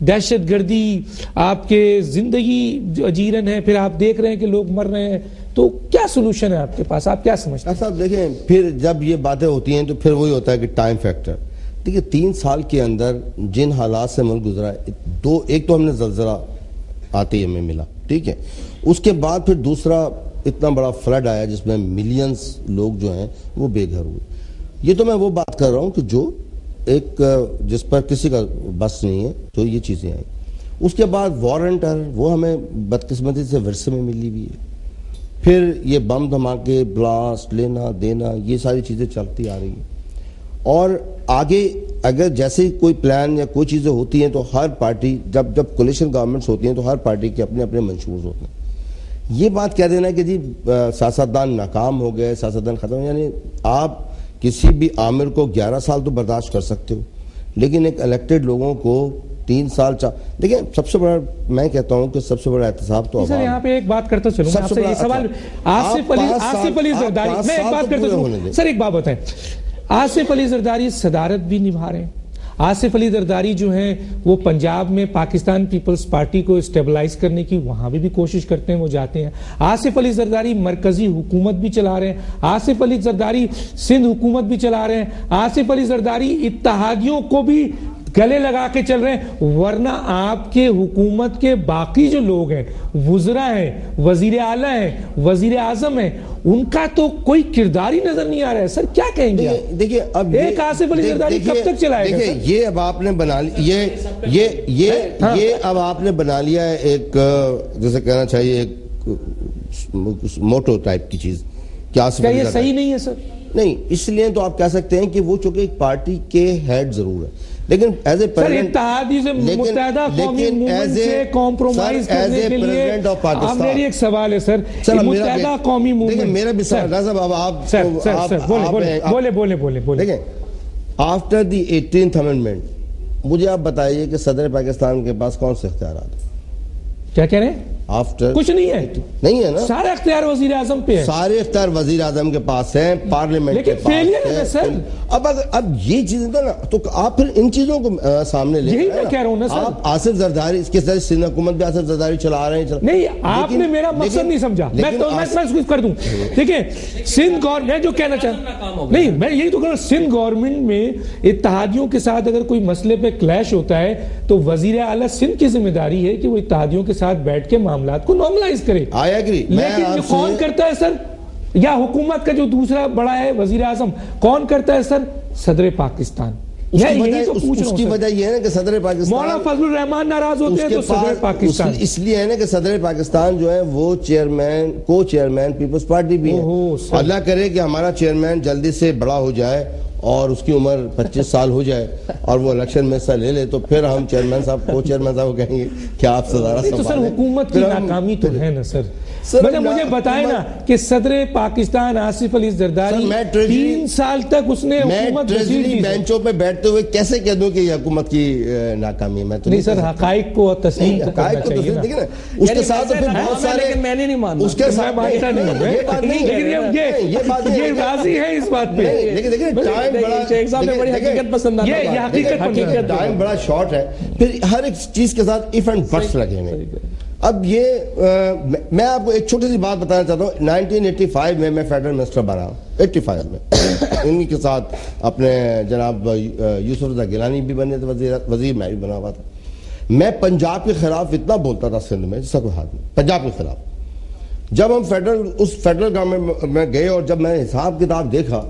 دہشت گردی، آپ کے زندگی اجیرن ہے، پھر آپ دیکھ رہے ہیں کہ لوگ مر رہے ہیں، تو کیا سولوشن ہے آپ کے پاس؟ آپ کیا سمجھتے ہیں؟ صاحب دیکھیں پھر جب یہ باتیں ہوتی ہیں تو پھر وہی ہوتا ہے کہ ٹائم فیکٹر. دیکھیں 3 سال کے اندر جن حالات سے ملک گزرا ہے، ایک تو ہم نے زلزلہ آتے ہی ہمیں ملا، ٹھیک ہے، اس کے بعد پھر دوسرا اتنا بڑا فلڈ آیا جس میں ملینز لوگ جو ہیں وہ بے گھر ہوئے. یہ تو میں وہ بات کر رہا ہوں کہ جو ایک جس پر کسی کا بس نہیں ہے تو یہ چیزیں آئیں. اس کے بعد وارنٹر وہ ہمیں بدقسمتی سے ورثے میں ملی ہوئی ہے. پھر یہ بم دھماکے، بلاسٹ، لینا دینا، یہ ساری چیزیں چلتی آ رہی ہیں. اور آگے اگر جیسے کوئی پلان یا کوئی چیزیں ہوتی ہیں تو ہر پارٹی جب کولیشن گورنمنٹس ہوتی ہیں تو ہر پارٹی کے اپنے اپنے منشور ہوتے ہیں. یہ بات کہہ دینا کہ جی سیاستدان ناکام ہو گئے، سیاستدان ختم، یعنی آپ کسی بھی عامر کو 11 سال تو برداشت کر سکتے ہو، لیکن ایک الیکٹڈ لوگوں کو 3 سال دیکھیں سب سے بڑا، میں کہتا ہوں کہ سب سے بڑا احتساب تو سر یہاں پہ ایک بات کرتا چلوں آپ سے یہ سوال. آصف علی زرداری، میں ایک بات کرتا چلوں سر، ایک بات بتائیں، آصف علی زرداری صدارت بھی نبھا رہے ہیں. آصف علی زرداری جو ہیں وہ پنجاب میں پاکستان پیپلز پارٹی کو اسٹیبلائز کرنے کی وہاں بھی کوشش کرتے ہیں، وہ جاتے ہیں. آصف علی زرداری مرکزی حکومت بھی چلا رہے ہیں. آصف علی زرداری سندھ حکومت بھی چلا رہے ہیں. آصف علی زرداری اتحادیوں کو بھی گلے لگا کے چل رہے ہیں. ورنہ آپ کے حکومت کے باقی جو لوگ ہیں، وزراء ہیں، وزیر اعلیٰ ہیں، وزیر اعظم ہیں، ان کا تو کوئی کردار ہی نظر نہیں آ رہا ہے. سر کیا کہیں گے؟ دیکھیں اب ایک آصف علی زرداری کب تک چلائے گا؟ دیکھیں یہ اب آپ نے بنا یہ اب آپ نے بنا لیا ہے ایک جیسے کہنا چاہیے ایک موٹو ٹائپ کی چیز. کیا یہ صحیح نہیں ہے سر؟ نہیں، اس لیے تو آپ کہہ سکتے ہیں کہ وہ چونکہ ایک پارٹی کے ہیڈ ضرور ہے، لیکن ایز اے اتحادی سے متحدہ قومی موومنٹ سے کمپرومائز کرنے کے لیے میری ایک سوال ہے سر، متحدہ قومی موومنٹ. میرا بھی سوال ہے صاحب، بولے دیکھیں آفٹر دی 18th امینڈمنٹ مجھے آپ بتائیے کہ صدر پاکستان کے پاس کون سے اختیارات ہیں؟ کیا کہہ رہے ہیں؟ آفٹر کچھ نہیں ہے, نہیں ہے نا, سارا اختیار وزیر اعظم پہ ہے, سارے اختیار وزیر اعظم کے پاس ہیں, پارلیمنٹ کے پاس ہے سر. اب یہ چیزیں نا, تو آپ پھر ان چیزوں کو سامنے لے یہی میں کہہ رہا ہوں نا سر. آپ آصف زرداری اس کے ساتھ سندھ حکومت بھی آصف زرداری چلا رہے ہیں. نہیں, آپ نے میرا مقصد نہیں سمجھا, میں اس کر دوں. دیکھیں سندھ گورنمنٹ, میں جو کہنا چاہتا نہیں, میں یہی تو کہہ رہا ہوں, سندھ گورنمنٹ میں اتحادیوں کے ساتھ اگر کوئی مسئلے پہ کلیش ہوتا ہے تو وزیر اعلیٰ سندھ کی ذمہ داری ہے کہ وہ اتحادیوں کے ساتھ بیٹھ کے معاملات کو نارملائز کرے. لیکن کون کرتا ہے سر, یا حکومت کا جو دوسرا بڑا ہے وزیر اعظم, کون کرتا ہے سر؟ صدر پاکستان. اس کی وجہ یہ ہے نا کہ صدر پاکستان مولانا فضل الرحمان ناراض ہوتے ہیں تو صدر پاکستان, اس لیے ہے نا کہ صدر پاکستان جو ہے وہ چیئرمین, کو چیئرمین پیپلز پارٹی بھی ہے. اللہ کرے کہ ہمارا چیئرمین جلدی سے بڑا ہو جائے اور اس کی عمر 25 سال ہو جائے اور وہ الیکشن میں حصہ لے لے, تو پھر ہم چیئرمین صاحب, کو چیئرمین صاحب کو کہیں گے کہ آپ صدارہ تو سر حکومت کی ناکامی تو ہے نا سر. مجھے بتائے نا کہ صدر پاکستان آصف علی زرداری 3 سال تک اس نے حکومت ٹریجری بینچوں پہ بیٹھتے ہوئے کیسے کہہ دوں کہ یہ حکومت کی ناکامی ہے؟ میں تو نہیں سر, حقائق کو تسلیم کرنا چاہیے نا. اس کے ساتھ پھر بہت سارے, میں نہیں مانتا, اس کے ساتھ یہ راضی ہے اس بات پہ. لیکن ٹائم بڑا شارٹ ہے, پھر ہر ایک چیز کے ساتھ ایف اینڈ بٹس لگے ہوئے. اب یہ میں آپ کو ایک چھوٹی سی بات بتانا چاہتا ہوں. 1985 میں فیڈرل منسٹر بنا, 85 میں ان کے ساتھ اپنے جناب یوسف رضا گیلانی بھی بنے تھے وزیر, میں بھی بنا ہوا تھا. میں پنجاب کے خلاف اتنا بولتا تھا سندھ میں جس کا کوئی ہاتھ نہیں, پنجاب کے خلاف. جب ہم فیڈرل گورنمنٹ میں گئے اور جب میں نے حساب کتاب دیکھا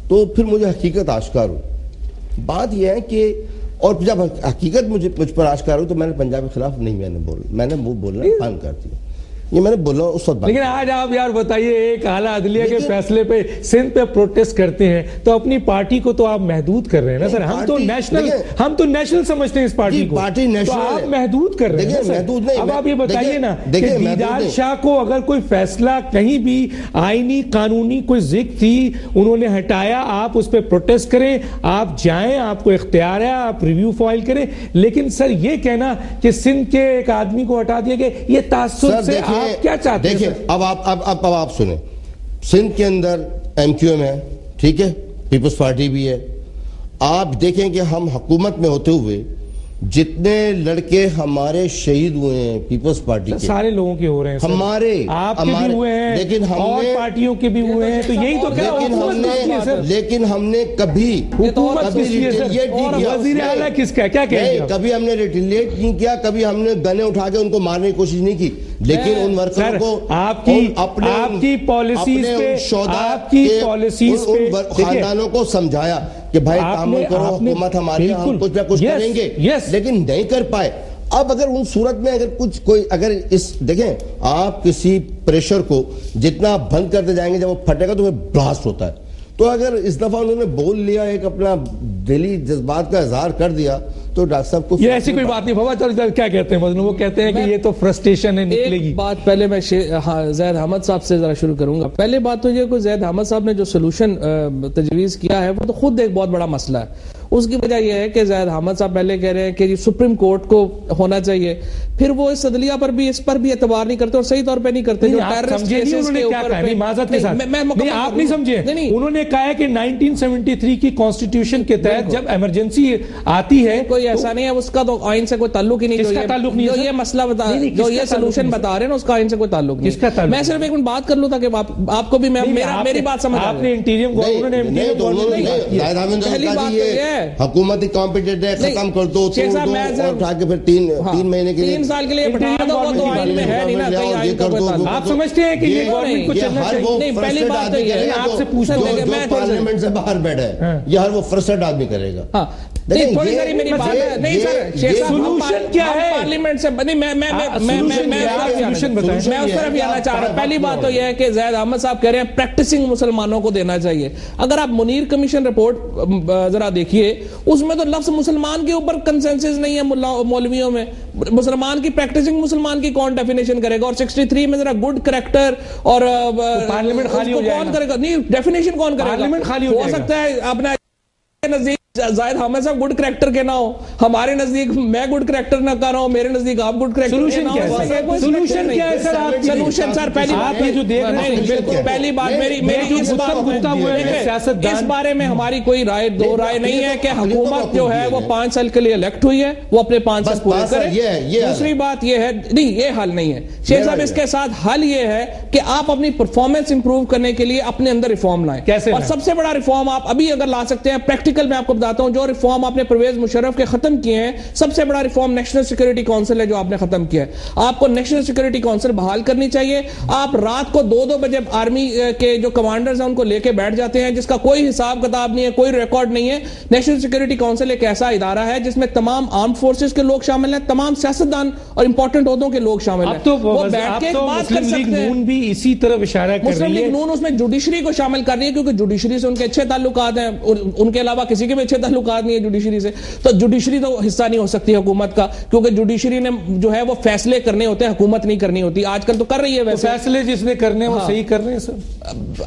تو پھر مجھے حقیقت آشکار ہوئی. بات یہ ہے کہ اور جب حقیقت مجھ پر آشکار ہوئی تو میں نے پنجاب کے خلاف نہیں میں نے وہ بولنا بند کر دیا. یہ میں نے بولا اس وقت. لیکن آج آپ یار بتائیے, ایک اعلیٰ عدلیہ کے فیصلے پہ سندھ پہ پروٹیسٹ کرتے ہیں تو اپنی پارٹی کو تو آپ محدود کر رہے ہیں نا سر. ہم تو نیشنل سمجھتے ہیں اس پارٹی کو, تو آپ محدود کر رہے ہیں. اب آپ یہ بتائیے نا کہ دیدار شاہ کو اگر کوئی فیصلہ کہیں بھی آئینی قانونی کوئی ذکر تھی انہوں نے ہٹایا, آپ اس پہ پروٹیسٹ کریں, آپ جائیں, آپ کو اختیار ہے, آپ ریویو فائل کریں. لیکن سر یہ کہنا کہ سندھ کے ایک آدمی کو ہٹا دیا گیا, یہ تعصب سے آپ کیا چاہتے ہیں؟ دیکھیں اب آپ سنیں, سندھ کے اندر ایم کیو ایم ہے, ٹھیک ہے, پیپلز پارٹی بھی ہے. آپ دیکھیں کہ ہم حکومت میں ہوتے ہوئے جتنے لڑکے ہمارے شہید ہوئے ہیں پیپلز پارٹی کے, سارے لوگوں کے ہو رہے ہیں, ہمارے آپ کے بھی ہوئے ہیں, لیکن اور پارٹیوں کے بھی ہوئے ہیں. تو یہی تو لیکن ہم نے کبھی وزیر اعلیٰ کس کا کیا کہیں, کبھی ہم نے ریٹیلیٹ نہیں کیا, کبھی ہم نے گنے اٹھا کے ان کو مارنے کی کوشش نہیں کی. لیکن ان ورکروں کو آپ کی پالیسیز پہ خاندانوں کو سمجھایا کہ بھائی تعامل کرو, حکومت ہماری, ہم کچھ نہ کچھ کریں گے, لیکن نہیں کر پائے. اب اگر ان صورت میں اگر دیکھیں آپ کسی پریشر کو جتنا بند کرتے جائیں گے جب وہ پھٹے گا تو وہ بلاسٹ ہوتا ہے. تو اگر اس دفعہ انہوں نے بول لیا, ایک اپنا دلی جذبات کا اظہار کر دیا, تو ڈاکٹر صاحب کو یہ ایسی کوئی بات نہیں. بابا چل کیا کہتے ہیں مجنون, وہ کہتے ہیں کہ یہ تو فرسٹریشن ہے, نکلے گی. ایک بات پہلے میں زید احمد صاحب سے ذرا شروع کروں گا. پہلے بات تو یہ کہ زید احمد صاحب نے جو سلوشن تجویز کیا ہے وہ تو خود ایک بہت بڑا مسئلہ ہے. اس کی وجہ یہ ہے کہ زید احمد صاحب پہلے کہہ رہے ہیں کہ سپریم کورٹ کو ہونا چاہیے, پھر وہ اس عدلیہ پر بھی اس پر بھی اعتبار نہیں کرتے اور صحیح طور پہ نہیں کرتے. جو ٹیررسٹ کیسز کے اوپر آپ نہیں سمجھے, انہوں نے کہا ہے کہ 1973 کی کانسٹیٹیوشن کے تحت جب ایمرجنسی آتی ہے کوئی ایسا نہیں ہے, اس کا تو آئین سے کوئی تعلق ہی نہیں. جو یہ مسئلہ بتا, جو یہ سلوشن بتا رہے ہیں نا, اس کا آئین سے کوئی تعلق نہیں. میں صرف ایک منٹ بات کر لوں تاکہ آپ کو بھی میری بات سمجھ آ جائے. پہلی بات تو یہ ہے حکومتی کمپیٹنٹ ہے, ختم کر دو, اور اٹھا کے پھر 3 مہینے کے لیے 3 سال کے لیے بٹھا دو, وہ تو آئین میں ہے نہیں نا, کہیں آئین کا کوئی تعلق. آپ سمجھتے ہیں کہ یہ گورنمنٹ کو چلنا چاہیے؟ نہیں, پہلی بات تو یہ ہے, آپ سے پوچھتا ہوں, جو پارلیمنٹ سے باہر بیٹھا ہے یہ ہر وہ فرسٹڈ آدمی کرے گا. نہیں, تھوڑی ساری میری بات ہے. نہیں سر, سولوشن کیا ہے پارلیمنٹ سے؟ نہیں, میں اس طرف بھی آنا چاہ رہا ہوں. پہلی بات تو یہ ہے کہ زید احمد صاحب کہہ رہے ہیں پریکٹسنگ مسلمانوں کو دینا چاہیے. اگر آپ منیر کمیشن رپورٹ ذرا دیکھیے, اس میں تو لفظ مسلمان کے اوپر کنسنسس نہیں ہے مولویوں میں. مسلمان کی پریکٹسنگ مسلمان کی کون ڈیفینیشن کرے گا؟ اور 63 میں ذرا گڈ کریکٹر اور پارلیمنٹ خالی ہو جائے گا. کون کرے گا؟ نہیں, ڈیفینیشن کون کرے گا؟ پارلیمنٹ خالی ہو سکتا ہے اپنا نزدیک زاہد حامد صاحب گڈ کریکٹر کے نہ ہو, ہمارے نزدیک میں گڈ کریکٹر نہ کر رہا ہوں, میرے نزدیک آپ گڈ کریکٹر. سولوشن کیا ہے؟ سولوشن کیا ہے سر؟ آپ سولوشن سر پہلی بات میری اس بارے میں ہماری کوئی رائے دو رائے نہیں ہے کہ حکومت جو ہے وہ 5 سال کے لیے الیکٹ ہوئی ہے, وہ اپنے 5 سال پورے کرے. دوسری بات یہ ہے, نہیں یہ حل نہیں ہے شیخ صاحب, اس کے ساتھ حل یہ ہے کہ آپ اپنی پرفارمنس امپروو کرنے کے لیے اپنے اندر ریفارم لائیں. اور سب سے بڑا ریفارم آپ ابھی اگر لا سکتے ہیں, پریکٹیکل میں آپ کو بتاتا ہوں, جو ریفارم آپ نے پرویز مشرف کے ختم کیے ہیں, سب سے بڑا ریفارم نیشنل سیکورٹی کونسل ہے جو آپ نے ختم کیا ہے. آپ کو نیشنل سیکورٹی کونسل بحال کرنی چاہیے. آپ رات کو 2-2 بجے آرمی کے جو کمانڈرز ہیں ان کو لے کے بیٹھ جاتے ہیں, جس کا کوئی حساب کتاب نہیں ہے, کوئی ریکارڈ نہیں ہے. نیشنل سیکورٹی کونسل ایک ایسا ادارہ ہے جس میں تمام آرمڈ فورسز کے لوگ شامل ہیں, تمام سیاستدان اور امپورٹنٹ عہدوں کے لوگ شامل ہیں. وہ بیٹھ کے بات کر سکتے ہیں. بھی اسی طرف اشارہ کر رہی ہے. مسلم لیگ نون اس میں جوڈیشری کو شامل کر رہی ہے کیونکہ جوڈیشری سے ان کے اچھے تعلقات ہیں, ان کے علاوہ کسی کے بھی اچھے تعلقات نہیں ہے جوڈیشری سے. تو جوڈیشری تو حصہ نہیں ہو سکتی حکومت کا, کیونکہ جوڈیشری نے جو ہے وہ فیصلے کرنے ہوتے ہیں, حکومت نہیں کرنی ہوتی. آج کل تو کر رہی ہے ویسے فیصلے جس نے کرنے وہ صحیح کر رہے ہیں سر.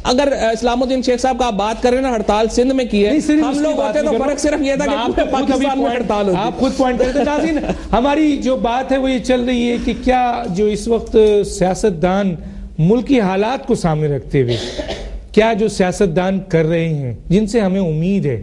اگر اسلام الدین شیخ صاحب کا آپ بات کر رہے ہیں نا, ہڑتال سندھ میں کی ہے, ہم لوگ ہوتے تو فرق صرف یہ تھا کہ پاکستان میں ہڑتال ہوتی. آپ خود پوائنٹ کرتے ہیں. ناظرین, ہماری جو بات ہے وہ یہ چل رہی ہے کہ کیا جو اس وقت سیاستدان ملکی حالات کو سامنے رکھتے ہوئے کیا جو سیاستدان کر رہے ہیں, جن سے ہمیں امید ہے,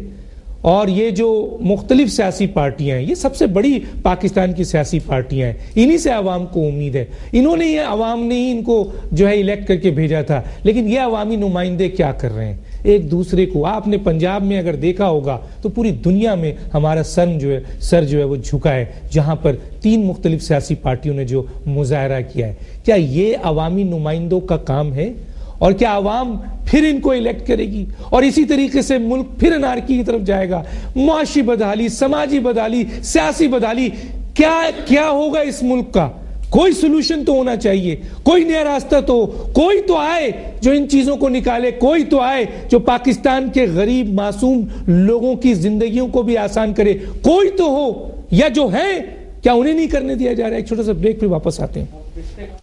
اور یہ جو مختلف سیاسی پارٹیاں ہیں, یہ سب سے بڑی پاکستان کی سیاسی پارٹیاں ہیں, انہی سے عوام کو امید ہے. انہوں نے یہ عوام نے ہی ان کو جو ہے الیکٹ کر کے بھیجا تھا, لیکن یہ عوامی نمائندے کیا کر رہے ہیں ایک دوسرے کو. آپ نے پنجاب میں اگر دیکھا ہوگا تو پوری دنیا میں ہمارا سر جو ہے وہ جھکا ہے, جہاں پر 3 مختلف سیاسی پارٹیوں نے جو مظاہرہ کیا ہے. کیا یہ عوامی نمائندوں کا کام ہے؟ اور کیا عوام پھر ان کو الیکٹ کرے گی اور اسی طریقے سے ملک پھر انارکی کی طرف جائے گا؟ معاشی بدحالی, سماجی بدحالی, سیاسی بدحالی, کیا ہوگا اس ملک کا؟ کوئی سلوشن تو ہونا چاہیے, کوئی نیا راستہ تو, کوئی تو آئے جو ان چیزوں کو نکالے, کوئی تو آئے جو پاکستان کے غریب معصوم لوگوں کی زندگیوں کو بھی آسان کرے, کوئی تو ہو. یا جو ہے کیا انہیں نہیں کرنے دیا جا رہا ہے؟ ایک چھوٹا سا بریک پھر واپس آتے ہیں.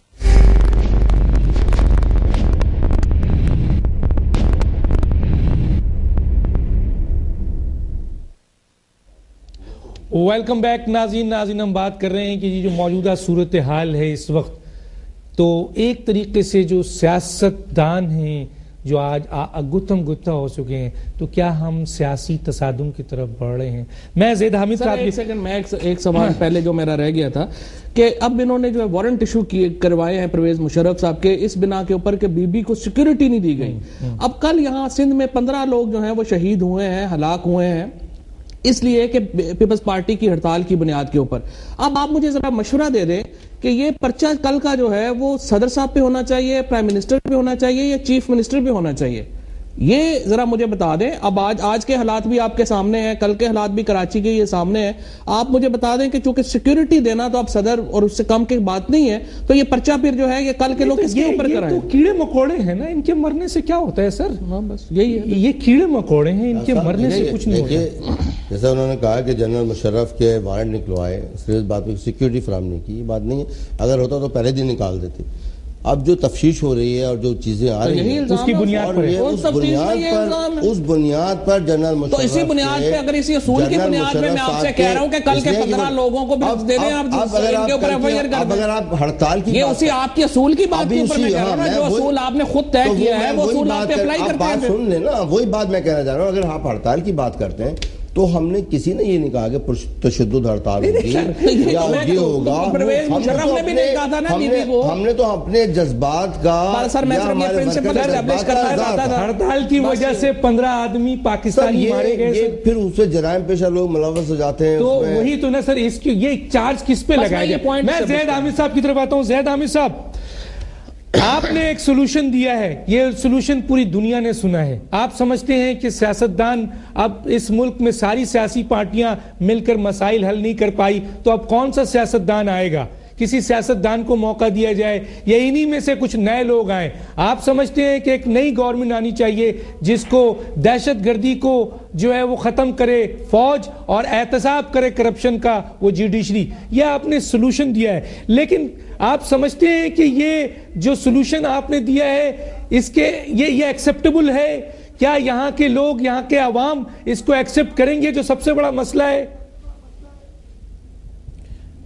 ویلکم بیک ناظرین. ہم بات کر رہے ہیں کہ جو موجودہ صورتحال ہے اس وقت, تو ایک طریقے سے جو سیاستدان ہیں جو آج گتم گتہ ہو چکے ہیں, تو کیا ہم سیاسی تصادم کی طرف بڑھ رہے ہیں؟ میں زید حامد صاحب میں ایک سوال پہلے جو میرا رہ گیا تھا کہ اب انہوں نے جو ہے وارنٹ ایشو کروائے ہیں پرویز مشرف صاحب کے اس بنا کے اوپر کہ بی بی کو سیکیورٹی نہیں دی گئی. اب کل یہاں سندھ میں 15 لوگ جو ہیں وہ شہید ہوئے ہیں, ہلاک ہوئے ہیں, اس لیے کہ پیپلز پارٹی کی ہڑتال کی بنیاد کے اوپر. اب آپ مجھے ذرا مشورہ دے دیں کہ یہ پرچہ کل کا جو ہے وہ صدر صاحب پہ ہونا چاہیے, پرائم منسٹر پہ ہونا چاہیے, یا چیف منسٹر پہ ہونا چاہیے؟ یہ ذرا مجھے بتا دیں. اب آج کے حالات بھی آپ کے سامنے ہیں, کل کے حالات بھی کراچی کے یہ سامنے ہیں. آپ مجھے بتا دیں کہ چونکہ سیکیورٹی دینا تو اب صدر اور اس سے کم کی بات نہیں ہے, تو یہ پرچہ پھر جو ہے یہ کل کے لوگ کس کے اوپر کرائیں؟ تو کیڑے مکوڑے ہیں نا, ان کے مرنے سے کیا ہوتا ہے سر؟ بس یہی ہے, یہ کیڑے مکوڑے ہیں, ان کے مرنے سے کچھ نہیں ہوتا. جیسا انہوں نے کہا کہ جنرل مشرف کے وارنٹ نکلوائے, صرف بات پہ سیکیورٹی فراہم نہیں کی, یہ بات نہیں ہے. اگر ہوتا تو پہلے دن نکال دیتے. اب جو تفتیش ہو رہی ہے اور جو چیزیں آ رہی ہیں اس کی بنیاد پر اس بنیاد پر جنرل مشرف, تو اسی بنیاد پہ, اگر اسی اصول کی بنیاد پہ میں آپ سے کہہ رہا ہوں کہ کل کے 15 لوگوں کو بھی دے دیں آپ, ان کے اوپر ایف آئی آر کر دیں. اگر آپ ہڑتال کی, یہ اسی آپ کی اصول کی بات کے اوپر میں کہہ رہا ہوں نا, جو اصول آپ نے خود طے کیا ہے وہ اصول آپ پہ اپلائی کرتے ہیں. سن لیں نا, وہی بات میں کہنا چاہ رہا ہوں. اگر آپ ہڑتال کی بات کرتے ہیں تو ہم نے کسی نے یہ نہیں کہا کہ تشدد ہڑتال ہوگی یا یہ ہوگا. ہم نے تو اپنے جذبات کا, ہڑتال کی وجہ سے 15 آدمی پاکستانی مارے گئے, پھر اس سے جرائم پیشہ لوگ ملوث ہو جاتے ہیں. تو وہی تو نا سر, اس کی یہ چارج کس پہ لگایا گیا؟ میں زید حامد صاحب کی طرف آتا ہوں. زید حامد صاحب, آپ نے ایک سولوشن دیا ہے, یہ سولوشن پوری دنیا نے سنا ہے. آپ سمجھتے ہیں کہ سیاستدان, اب اس ملک میں ساری سیاسی پارٹیاں مل کر مسائل حل نہیں کر پائی, تو اب کون سا سیاستدان آئے گا؟ کسی سیاستدان کو موقع دیا جائے یا انہی میں سے کچھ نئے لوگ آئیں. آپ سمجھتے ہیں کہ ایک نئی گورنمنٹ آنی چاہیے جس کو دہشت گردی کو جو ہے وہ ختم کرے, فوج, اور احتساب کرے کرپشن کا, وہ جوڈیشری. یہ آپ نے سولوشن دیا ہے, لیکن آپ سمجھتے ہیں کہ یہ جو سولوشن آپ نے دیا ہے اس کے یہ ایکسیپٹیبل ہے کیا یہاں کے لوگ، یہاں کے عوام اس کو ایکسپٹ کریں گے جو سب سے بڑا مسئلہ ہے؟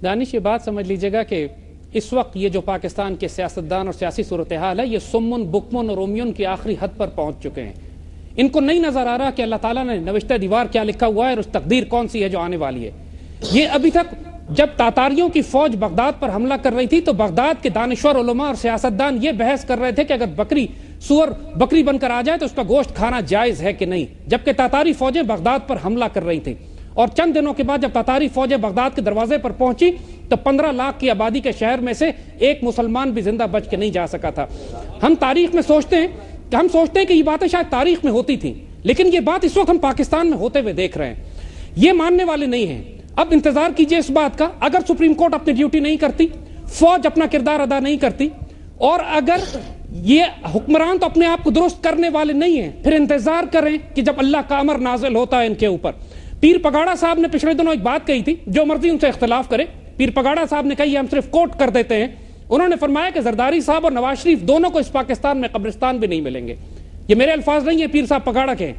دانش یہ بات سمجھ لیجئے گا کہ اس وقت یہ جو پاکستان کے سیاستدان اور سیاسی صورتحال ہے یہ سمن بکمن اور امیون کی آخری حد پر پہنچ چکے ہیں. ان کو نہیں نظر آ رہا کہ اللہ تعالیٰ نے نوشتہ دیوار کیا لکھا ہوا ہے اور اس تقدیر کون سی ہے جو آنے والی ہے. یہ ابھی تک جب تاتاریوں کی فوج بغداد پر حملہ کر رہی تھی تو بغداد کے دانشور علماء اور سیاستدان یہ بحث کر رہے تھے کہ اگر سور بکری بن کر آ جائے تو اس کا گوشت کھانا جائز ہے کہ نہیں، جبکہ تاتاری فوجیں بغداد پر حملہ کر رہی تھیں. اور چند دنوں کے بعد جب تاتاری فوجیں بغداد کے دروازے پر پہنچی تو 15 لاکھ کی آبادی کے شہر میں سے ایک مسلمان بھی زندہ بچ کے نہیں جا سکا تھا. ہم تاریخ میں سوچتے ہیں کہ یہ باتیں شاید تاریخ میں ہوتی تھیں، لیکن یہ بات اس وقت ہم پاکستان میں ہوتے ہوئے دیکھ رہے ہیں. یہ ماننے والے نہیں ہیں. اب انتظار کیجئے اس بات کا، اگر سپریم کورٹ اپنی ڈیوٹی نہیں کرتی، فوج اپنا کردار ادا نہیں کرتی، اور اگر یہ حکمران تو اپنے آپ کو درست کرنے والے نہیں ہیں، پھر انتظار کریں کہ جب اللہ کا امر نازل ہوتا ہے ان کے اوپر. پیر پگاڑا صاحب نے پچھلے دنوں ایک بات کہی تھی، جو مرضی ان سے اختلاف کرے. پیر پگاڑا صاحب نے کہی ہم صرف کوٹ کر دیتے ہیں. انہوں نے فرمایا کہ زرداری صاحب اور نواز شریف دونوں کو اس پاکستان میں قبرستان بھی نہیں ملیں گے. یہ میرے الفاظ نہیں ہیں، پیر صاحب پگاڑا کے.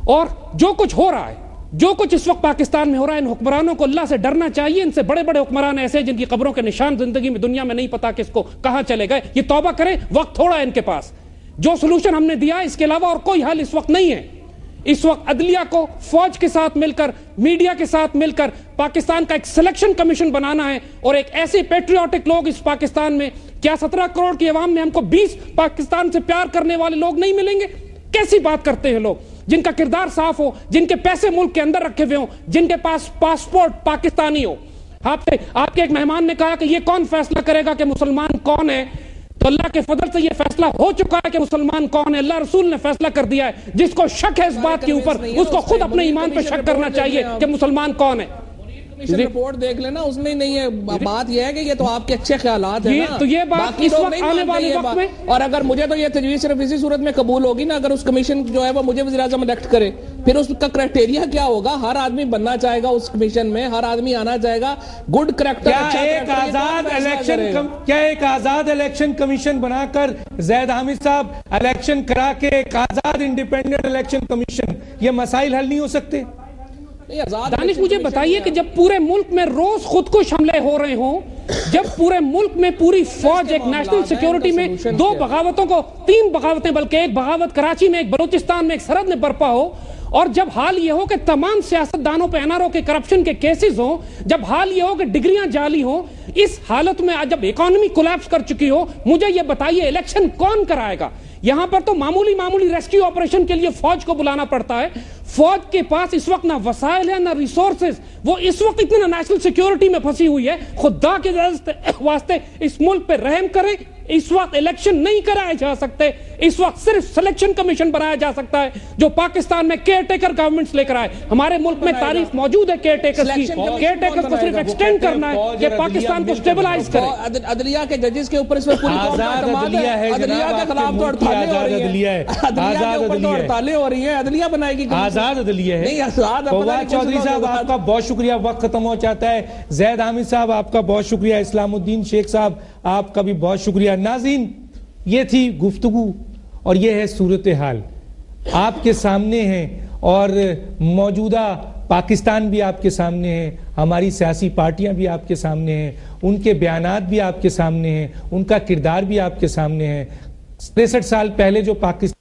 اور جو کچھ ہو رہا ہے، جو کچھ اس وقت پاکستان میں ہو رہا ہے، ان حکمرانوں کو اللہ سے ڈرنا چاہیے. ان سے بڑے بڑے حکمران ایسے ہیں جن کی قبروں کے نشان زندگی میں دنیا میں نہیں پتا کس کو کہاں چلے گئے. یہ توبہ کریں، وقت تھوڑا ہے ان کے پاس. جو سلوشن ہم نے دیا اس کے علاوہ اور کوئی حل اس وقت نہیں ہے. اس وقت عدلیہ کو فوج کے ساتھ مل کر، میڈیا کے ساتھ مل کر پاکستان کا ایک سلیکشن کمیشن بنانا ہے، اور ایک ایسے پیٹریوٹک لوگ اس پاکستان میں، کیا 17 کروڑ کی عوام میں ہم کو 20 پاکستان سے پیار کرنے والے لوگ نہیں ملیں گے؟ کیسی بات کرتے ہیں لوگ، جن کا کردار صاف ہو، جن کے پیسے ملک کے اندر رکھے ہوئے ہوں، جن کے پاس پاسپورٹ پاکستانی ہو. آپ کے ایک مہمان نے کہا کہ یہ کون فیصلہ کرے گا کہ مسلمان کون ہے؟ تو اللہ کے فضل سے یہ فیصلہ ہو چکا ہے کہ مسلمان کون ہے. اللہ رسول نے فیصلہ کر دیا ہے. جس کو شک ہے اس بات کے اوپر، اس کو خود اپنے ایمان پہ شک کرنا چاہیے کہ مسلمان کون ہے. رپورٹ دیکھ لینا، اس میں نہیں ہے. بات یہ ہے کہ یہ تو آپ کے اچھے خیالات ہیں نا، تو یہ بات اس وقت آنے والے وقت میں. اور اگر مجھے تو یہ تجویز صرف اسی صورت میں قبول ہوگی نا، اگر اس کمیشن جو ہے وہ مجھے وزیر اعظم الیکٹ کرے. پھر اس کا کرائٹیریا کیا ہوگا؟ ہر آدمی بننا چاہے گا اس کمیشن میں، ہر آدمی آنا چاہے گا. Good character. کیا ایک آزاد الیکشن کمیشن بنا کر زید حامد صاحب الیکشن کرا کے ایک آزاد انڈیپینڈنٹ الیکشن کمیشن، یہ مسائل حل نہیں ہو سکتے؟ دانش مجھے بتائیے کہ جب پورے ملک میں روز خودکش حملے ہو رہے ہوں، جب پورے ملک میں پوری فوج ایک نیشنل سیکیورٹی میں 2 بغاوتوں کو، 3 بغاوتیں بلکہ، ایک بغاوت کراچی میں، ایک بلوچستان میں، ایک سرحد میں برپا ہو، اور جب حال یہ ہو کہ تمام سیاستدانوں پہ این آر او کے کرپشن کے کیسز ہوں، جب حال یہ ہو کہ ڈگریاں جعلی ہوں، اس حالت میں جب اکانومی کولیپس کر چکی ہو، مجھے یہ بتائیے الیکشن کون کرائے گا؟ یہاں پر تو معمولی ریسکیو آپریشن کے لیے فوج کو بلانا پڑتا ہے. فوج کے پاس اس وقت نہ وسائل ہے نہ ریسورسز. وہ اس وقت اتنا نیشنل سیکیورٹی میں پھنسی ہوئی ہے. خدا کے واسطے اس ملک پہ رحم کرے. اس وقت الیکشن نہیں کرائے جا سکتے. اس وقت صرف سلیکشن کمیشن بنایا جا سکتا ہے جو پاکستان میں کیئر ٹیکر گورنمنٹس لے کر آئے. ہمارے ملک میں تاریخ موجود ہے کیئر ٹیکر کی. کیئر ٹیکر کو صرف ایکسٹینڈ کرنا ہے کہ پاکستان کو سٹیبلائز کرے. عدلیہ کے ججز کے اوپر اس میں پوری قوم کا اعتماد ہے. عدلیہ کے خلاف تو ہڑتالیں ہو رہی ہیں. ہڑتالیں ہو رہی ہیں. عدلیہ بنائے گی. آزاد عدلیہ ہے. فواد چودھری صاحب آپ کا بہت شکریہ. وقت ختم ہو چاہتا ہے. زید حامد صاحب آپ کا بہت شکریہ. اسلام الدین شیخ صاحب آپ کا بھی بہت شکریہ. ناظرین یہ تھی گفتگو اور یہ ہے صورتحال آپ کے سامنے ہے اور موجودہ پاکستان بھی آپ کے سامنے ہے. ہماری سیاسی پارٹیاں بھی آپ کے سامنے ہیں. ان کے بیانات بھی آپ کے سامنے ہیں. ان کا کردار بھی آپ کے سامنے ہے. 63 سال پہلے جو پاکستان